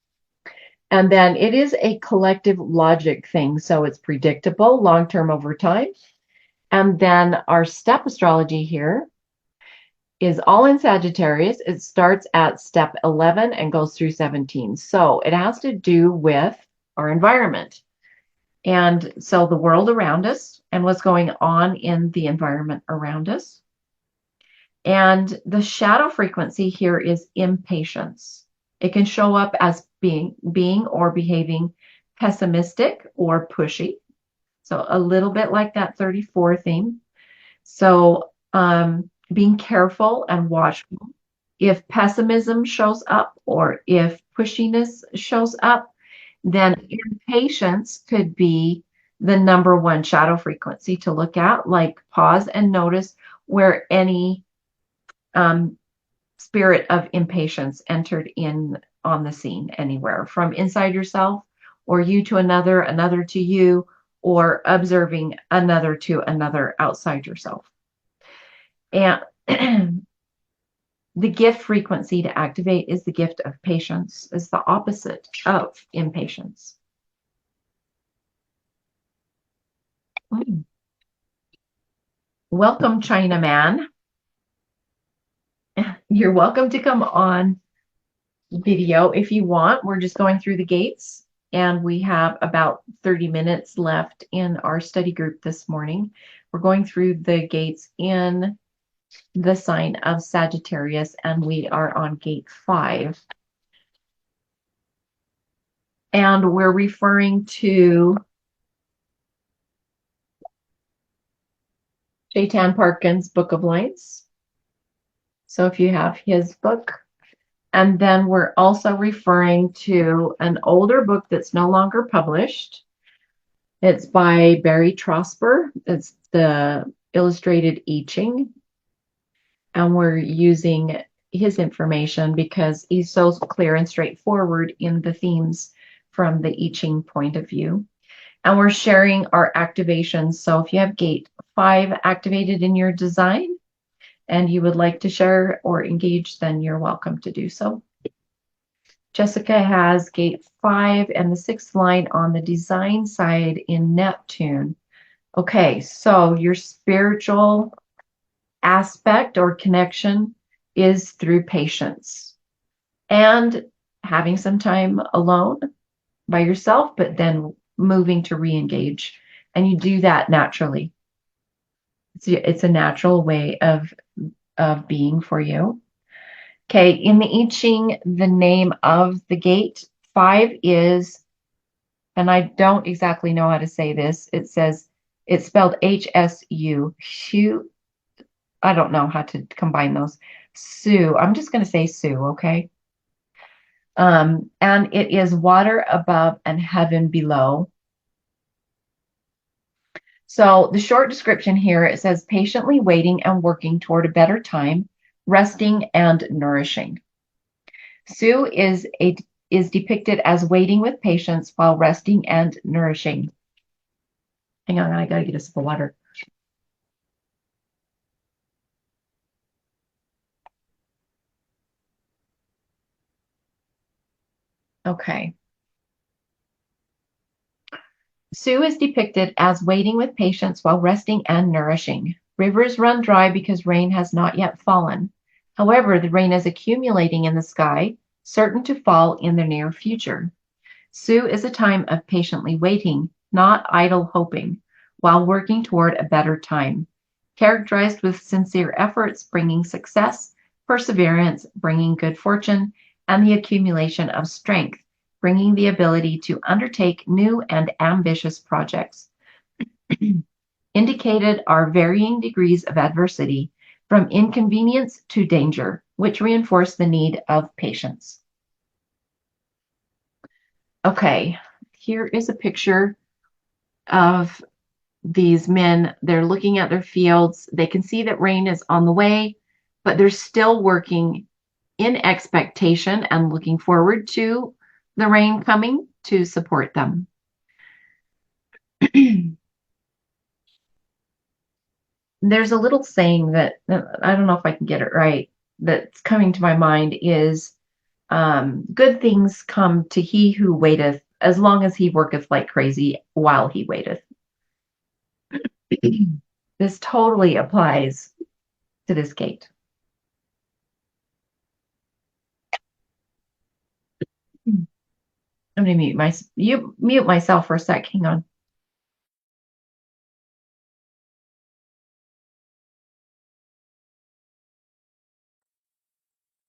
And then it is a collective logic thing. So it's predictable, long term over time. And then our step astrology here is all in Sagittarius. It starts at step 11 and goes through 17. So it has to do with our environment. And so the world around us and what's going on in the environment around us. And the shadow frequency here is impatience. It can show up as being or behaving pessimistic or pushy. So a little bit like that 34 theme. So being careful and watchful. If pessimism shows up or if pushiness shows up, then impatience could be the number one shadow frequency to look at. Like pause and notice where any um, spirit of impatience entered in on the scene anywhere from inside yourself or you to another, another to you, or observing another to another outside yourself. And the gift frequency to activate is the gift of patience, is the opposite of impatience. Mm. Welcome, Chinaman. You're welcome to come on video if you want. We're just going through the gates and we have about 30 minutes left in our study group this morning. We're going through the gates in the sign of Sagittarius and we are on gate 5. And we're referring to Shaitan Parkin's Book of Lights. So if you have his book, and then we're also referring to an older book that's no longer published. It's by Barry Trosper. It's the illustrated I Ching. And we're using his information because he's so clear and straightforward in the themes from the I Ching point of view. And we're sharing our activations. So if you have gate 5 activated in your design and you would like to share or engage, then you're welcome to do so. Jessica has gate 5 and the 6th line on the design side in Neptune. Okay, so your spiritual aspect or connection is through patience and having some time alone by yourself, but then moving to re-engage. And you do that naturally. It's a natural way of being for you. Okay, in the I Ching, the name of the gate 5 is, and I don't exactly know how to say this. It says it's spelled HSU. Shu. I don't know how to combine those. Sue. I'm just going to say Sue, okay? And it is water above and heaven below. So the short description here, it says patiently waiting and working toward a better time, resting and nourishing. Sue is depicted as waiting with patience while resting and nourishing. Hang on, I gotta get a sip of water. Okay. Sue is depicted as waiting with patience while resting and nourishing. Rivers run dry because rain has not yet fallen. However, the rain is accumulating in the sky, certain to fall in the near future. Sue is a time of patiently waiting, not idle hoping, while working toward a better time, characterized with sincere efforts bringing success, perseverance bringing good fortune, and the accumulation of strength, bringing the ability to undertake new and ambitious projects. Indicated are varying degrees of adversity, from inconvenience to danger, which reinforce the need of patience. Okay, here is a picture of these men. They're looking at their fields. They can see that rain is on the way, but they're still working in expectation and looking forward to the rain coming to support them. There's a little saying that I don't know if I can get it right, that's coming to my mind is good things come to he who waiteth, as long as he worketh like crazy while he waiteth. This totally applies to this gate. I'm gonna mute myself for a sec. Hang on.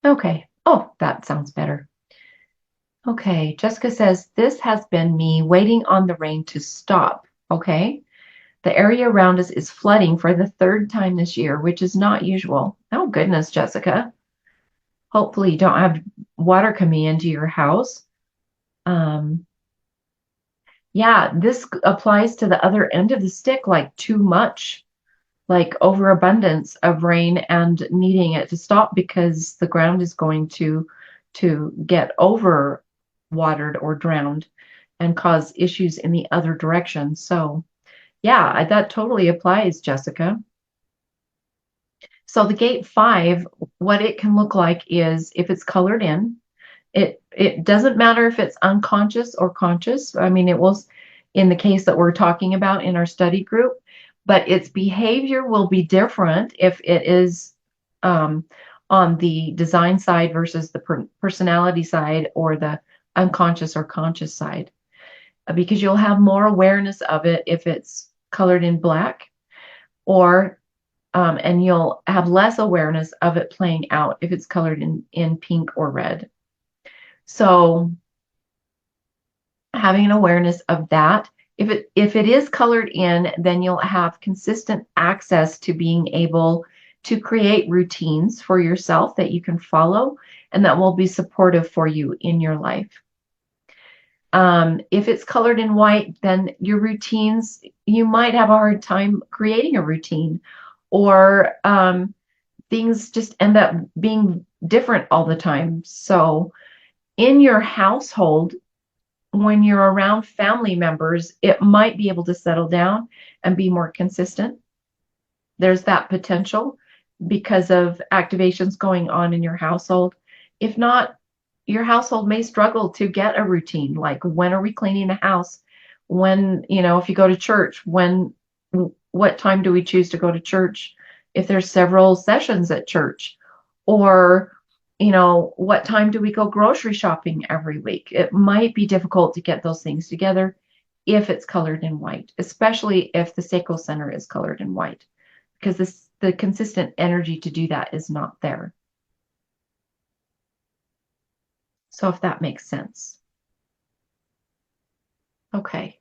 Okay. Oh, that sounds better. Okay. Jessica says this has been me waiting on the rain to stop. Okay. The area around us is flooding for the 3rd time this year, which is not usual. Oh goodness, Jessica. Hopefully you don't have water coming into your house. Um, yeah, this applies to the other end of the stick, like too much, like overabundance of rain and needing it to stop because the ground is going to get over watered or drowned and cause issues in the other direction. So yeah, that totally applies, Jessica. So the gate 5, what it can look like is if it's colored in, it doesn't matter if it's unconscious or conscious. I mean, it was in the case that we're talking about in our study group, but its behavior will be different if it is um, on the design side versus the personality side or the unconscious or conscious side, because you'll have more awareness of it if it's colored in black, or and you'll have less awareness of it playing out if it's colored in pink or red. So having an awareness of that, if it is colored in, then you'll have consistent access to being able to create routines for yourself that you can follow and that will be supportive for you in your life. If it's colored in white, then your routines, you might have a hard time creating a routine, or things just end up being different all the time. So in your household, when you're around family members, it might be able to settle down and be more consistent. There's that potential because of activations going on in your household. If not, your household may struggle to get a routine. Like, when are we cleaning the house? When, if you go to church, what time do we choose to go to church? If there's several sessions at church, or, what time do we go grocery shopping every week? It might be difficult to get those things together if it's colored in white, especially if the sacral center is colored in white, because the consistent energy to do that is not there. So if that makes sense. Okay.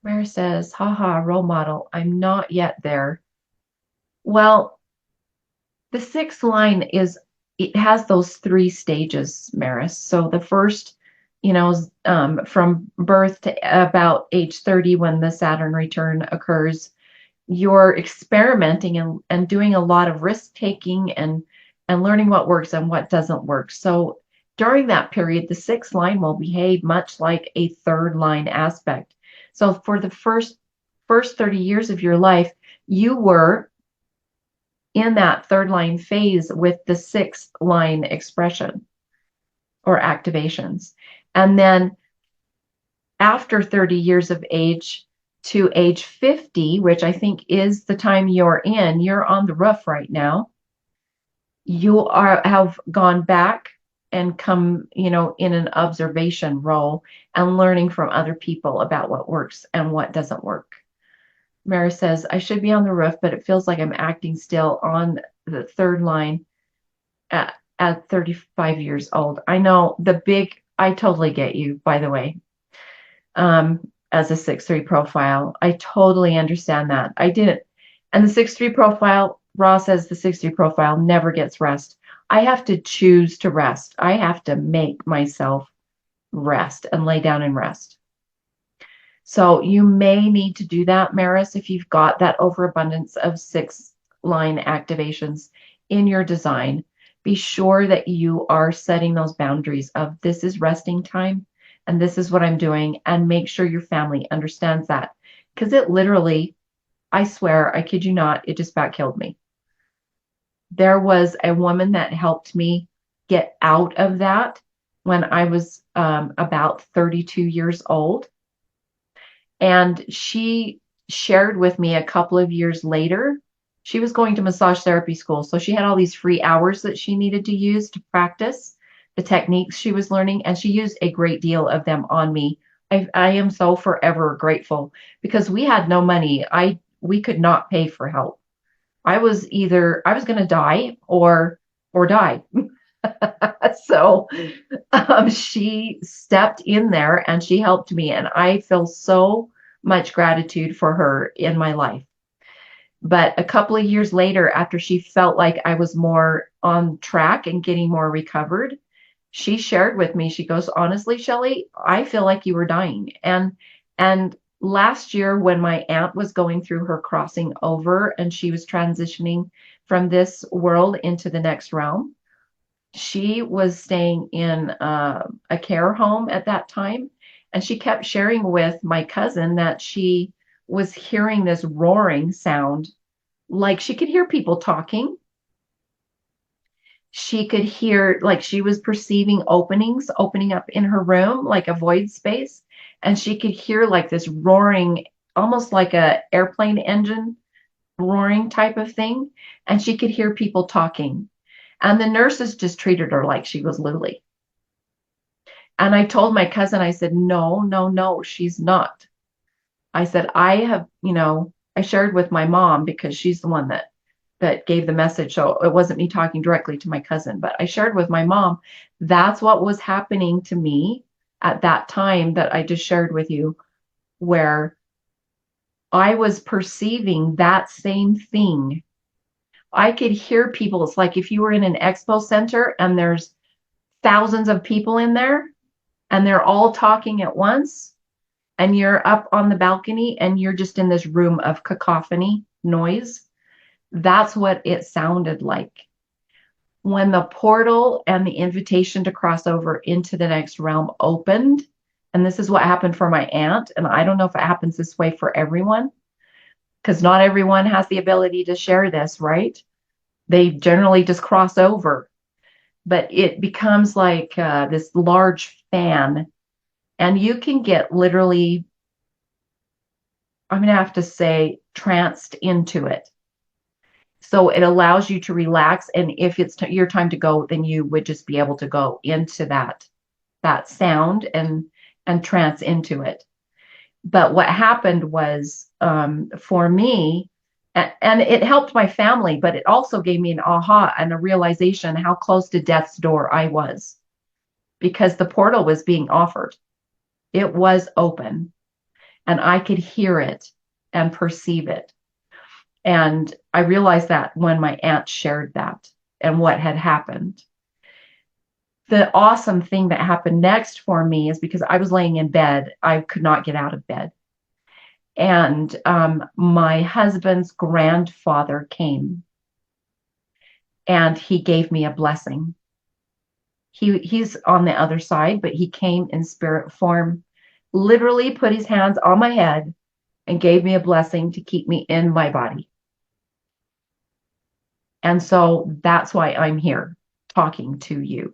Mary says, haha, role model. I'm not yet there. Well, the sixth line it has those three stages, Maris. So the first, from birth to about age 30, when the Saturn return occurs, you're experimenting and doing a lot of risk taking and learning what works and what doesn't work. So during that period, the sixth line will behave much like a third line aspect. So for the first 30 years of your life, you were in that third line phase with the sixth line expression or activations. And then after 30 years of age to age 50, which I think is the time you're on the roof right now. You have gone back and come, in an observation role and learning from other people about what works and what doesn't work. Mary says, I should be on the roof, but it feels like I'm acting still on the third line at 35 years old. I know I totally get you, by the way. As a 6-3 profile, I totally understand that. I didn't. And the 6-3 profile, Ra says the 6-3 profile never gets rest. I have to choose to rest. I have to make myself rest and lay down and rest. So you may need to do that, Maris, if you've got that overabundance of 6-line activations in your design. Be sure that you are setting those boundaries of, this is resting time and this is what I'm doing, and make sure your family understands that. Because it literally, I swear, I kid you not, it just about killed me. There was a woman that helped me get out of that when I was about 32 years old. And she shared with me a couple of years later, she was going to massage therapy school. So she had all these free hours that she needed to use to practice the techniques she was learning. And she used a great deal of them on me. I am so forever grateful, because we had no money. We could not pay for help. I was going to die or die. So she stepped in there and she helped me, and I feel so much gratitude for her in my life. But a couple of years later, after she felt like I was more on track and getting more recovered, she shared with me, she goes, honestly, Shelley, I feel like you were dying. And last year, when my aunt was going through her crossing over and she was transitioning from this world into the next realm, she was staying in a care home at that time. And she kept sharing with my cousin that she was hearing this roaring sound. Like, she could hear people talking. She could hear, like, she was perceiving openings opening up in her room, like a void space. And she could hear like this roaring, almost like a airplane engine roaring type of thing. And she could hear people talking. And the nurses just treated her like she was Lily. And I told my cousin, I said, no, no, no, she's not. I said, I shared with my mom, because she's the one that gave the message. So it wasn't me talking directly to my cousin, but I shared with my mom, that's what was happening to me at that time that I just shared with you, where I was perceiving that same thing. I could hear people. It's like if you were in an expo center and there's thousands of people in there and they're all talking at once, and you're up on the balcony and you're just in this room of cacophony noise. That's what it sounded like. when the portal and the invitation to cross over into the next realm opened, and this is what happened for my aunt, and I don't know if it happens this way for everyone, because not everyone has the ability to share this, right? They generally just cross over, but it becomes like this large fan, and you can get literally, I'm going to have to say, tranced into it. So it allows you to relax. And if it's your time to go, then you would just be able to go into that sound and trance into it. But what happened was for me, and it helped my family, but it also gave me an aha and a realization how close to death's door I was because the portal was being offered. It was open and I could hear it and perceive it. And I realized that when my aunt shared that and what had happened. The awesome thing that happened next for me is because I was laying in bed, I could not get out of bed. And my husband's grandfather came and he gave me a blessing. He's on the other side, but he came in spirit form, literally put his hands on my head and gave me a blessing to keep me in my body. And so that's why I'm here talking to you,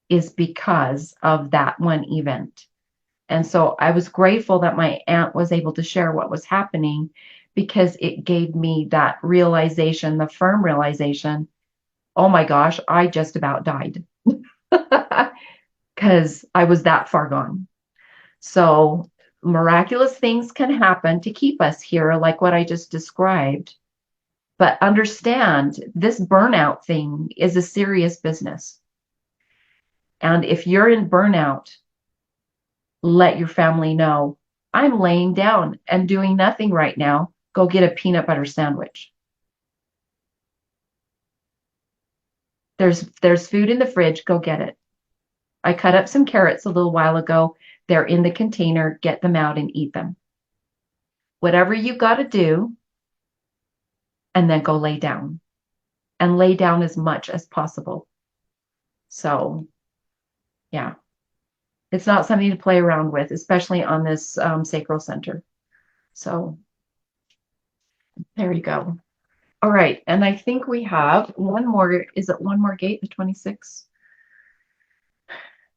is because of that one event. And so I was grateful that my aunt was able to share what was happening because it gave me that realization, the firm realization, oh my gosh, I just about died because I was that far gone. So miraculous things can happen to keep us here, like what I just described. But understand this burnout thing is a serious business. And if you're in burnout, let your family know I'm laying down and doing nothing right now. Go get a peanut butter sandwich. There's food in the fridge. Go get it. I cut up some carrots a little while ago. They're in the container. Get them out and eat them. Whatever you got to do, and then go lay down and lay down as much as possible. So, yeah, it's not something to play around with, especially on this sacral center. So, there you go. All right. And I think we have one more. Is it one more gate, the 26?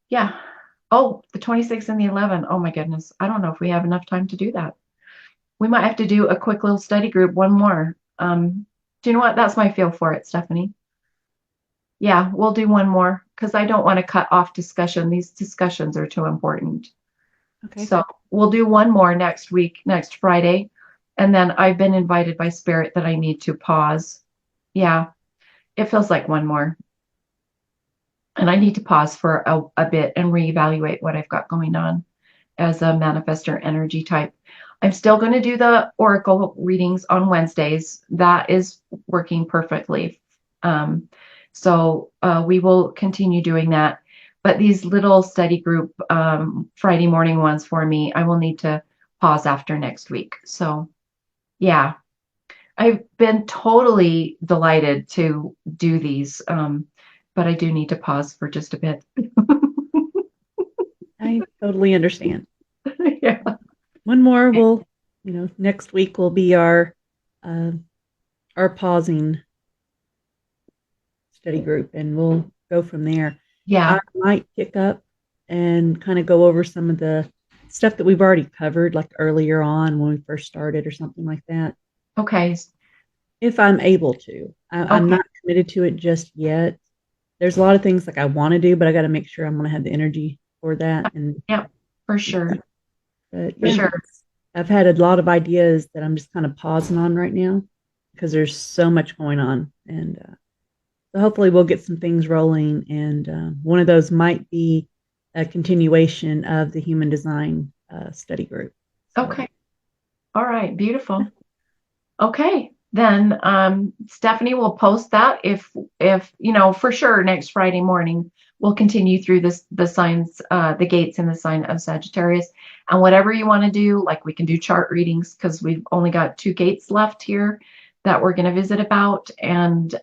Yeah. Oh, the 26 and the 11. Oh my goodness. I don't know if we have enough time to do that. We might have to do a quick little study group, one more. Do you know what? That's my feel for it, Stephanie. Yeah, we'll do one more because I don't want to cut off discussion. These discussions are too important. Okay. So we'll do one more next week, next Friday. And then I've been invited by Spirit that I need to pause. Yeah, it feels like one more. And I need to pause for a bit and reevaluate what I've got going on as a manifestor energy type. I'm still going to do the oracle readings on Wednesdays. That is working perfectly. So we will continue doing that. But these little study group Friday morning ones for me, I will need to pause after next week. So yeah, I've been totally delighted to do these, but I do need to pause for just a bit. I totally understand. Yeah. One more will, next week will be uh, our pausing study group, and we'll go from there. Yeah. I might pick up and kind of go over some of the stuff that we've already covered, like earlier on when we first started or something like that, Okay. if I'm able to. I'm Okay. not committed to it just yet. There's a lot of things like I want to do, but I got to make sure I'm going to have the energy for that. And Yeah, for sure. but For yeah, sure. I've had a lot of ideas that I'm just kind of pausing on right now because there's so much going on, and so hopefully we'll get some things rolling. And one of those might be a continuation of the human design study group. So, Okay. All right. Beautiful. Okay. Then Stephanie will post that if for sure next Friday morning we'll continue through the signs, the gates in the sign of Sagittarius. And whatever you want to do, like we can do chart readings because we've only got two gates left here that we're going to visit about. And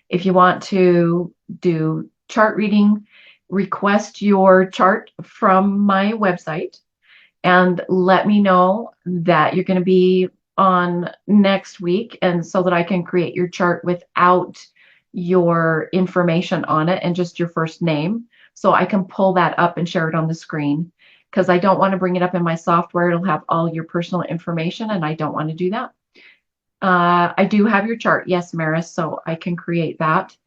If you want to do chart reading, request your chart from my website and let me know that you're going to be on next week, and so that I can create your chart without your information on it and just your first name, so I can pull that up and share it on the screen, because I don't want to bring it up in my software. It'll have all your personal information and I don't want to do that. I do have your chart, yes, Maris, so I can create that.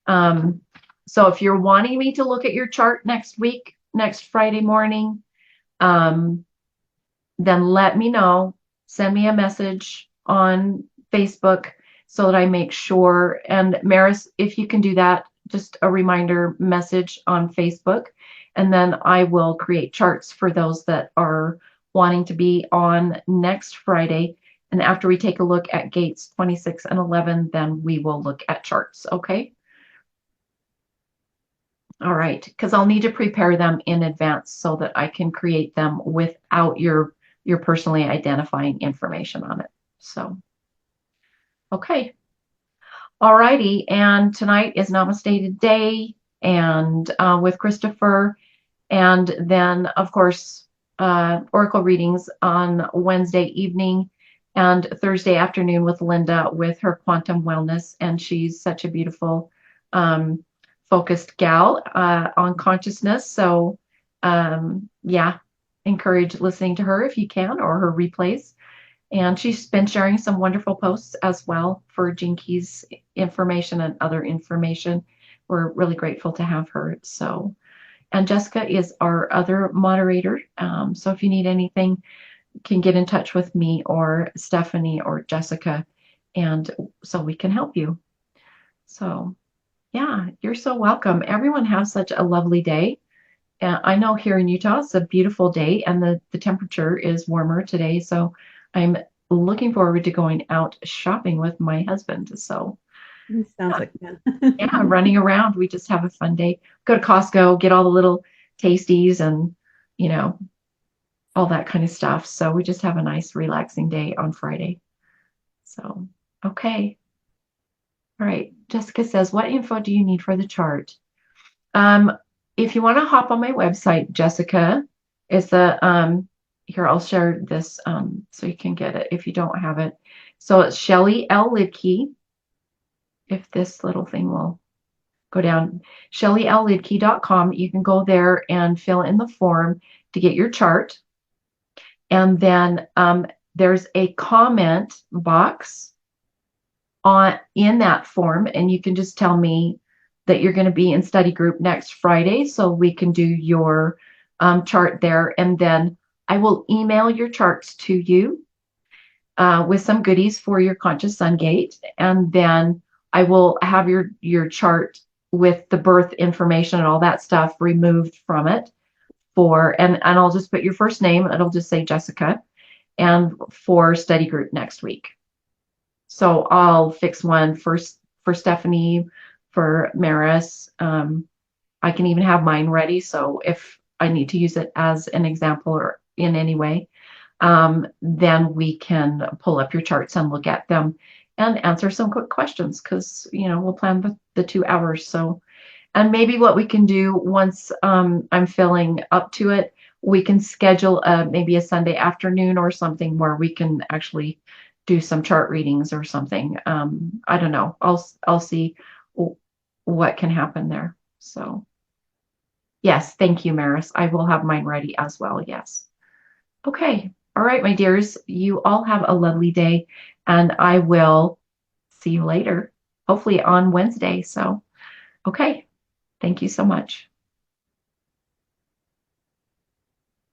um, so if you're wanting me to look at your chart next week, next Friday morning, um, then let me know. Send me a message on Facebook so that I make sure. And Maris, if you can do that, just a reminder message on Facebook. And then I will create charts for those that are wanting to be on next Friday. And after we take a look at gates 26 and 11, then we will look at charts. Okay. All right, because I'll need to prepare them in advance so that I can create them without your personally identifying information on it. So, okay. All righty. And tonight is Namaste Today and with Christopher. And then, of course, Oracle readings on Wednesday evening and Thursday afternoon with Linda with her quantum wellness. And she's such a beautiful, focused gal on consciousness. So, yeah, encourage listening to her if you can, or her replays. And she's been sharing some wonderful posts as well for Gene Keys information and other information. We're really grateful to have her. So, and Jessica is our other moderator. So if you need anything, you can get in touch with me or Stephanie or Jessica, and so we can help you. So yeah, you're so welcome. Everyone have such a lovely day. I know here in Utah, it's a beautiful day and the temperature is warmer today. So I'm looking forward to going out shopping with my husband. So It sounds yeah, like fun. yeah, running around. We just have a fun day. Go to Costco, get all the little tasties and, you know, all that kind of stuff. So we just have a nice, relaxing day on Friday. So, okay. All right. Jessica says, what info do you need for the chart? Um, if you want to hop on my website, Jessica, is here, I'll share this so you can get it if you don't have it. So it's Shelly L. Lidkey. If this little thing will go down, ShellyLLidkey.com. You can go there and fill in the form to get your chart. And then there's a comment box in that form, and you can just tell me that you're going to be in study group next Friday, so we can do your chart there. And then I will email your charts to you with some goodies for your conscious sun gate, and then I will have your chart with the birth information and all that stuff removed from it and I'll just put your first name. It'll just say Jessica, and for study group next week. So I'll fix one for Stephanie, for Maris. I can even have mine ready. So if I need to use it as an example or in any way, then we can pull up your charts and look at them and answer some quick questions, because we'll plan the 2 hours. So, and maybe what we can do once I'm feeling up to it, we can schedule maybe a Sunday afternoon or something where we can actually do some chart readings or something. I don't know. I'll see what can happen there. So yes, thank you, Maris. I will have mine ready as well. Yes. Okay. All right, my dears. You all have a lovely day, and I will see you later, hopefully on Wednesday. So, okay. Thank you so much.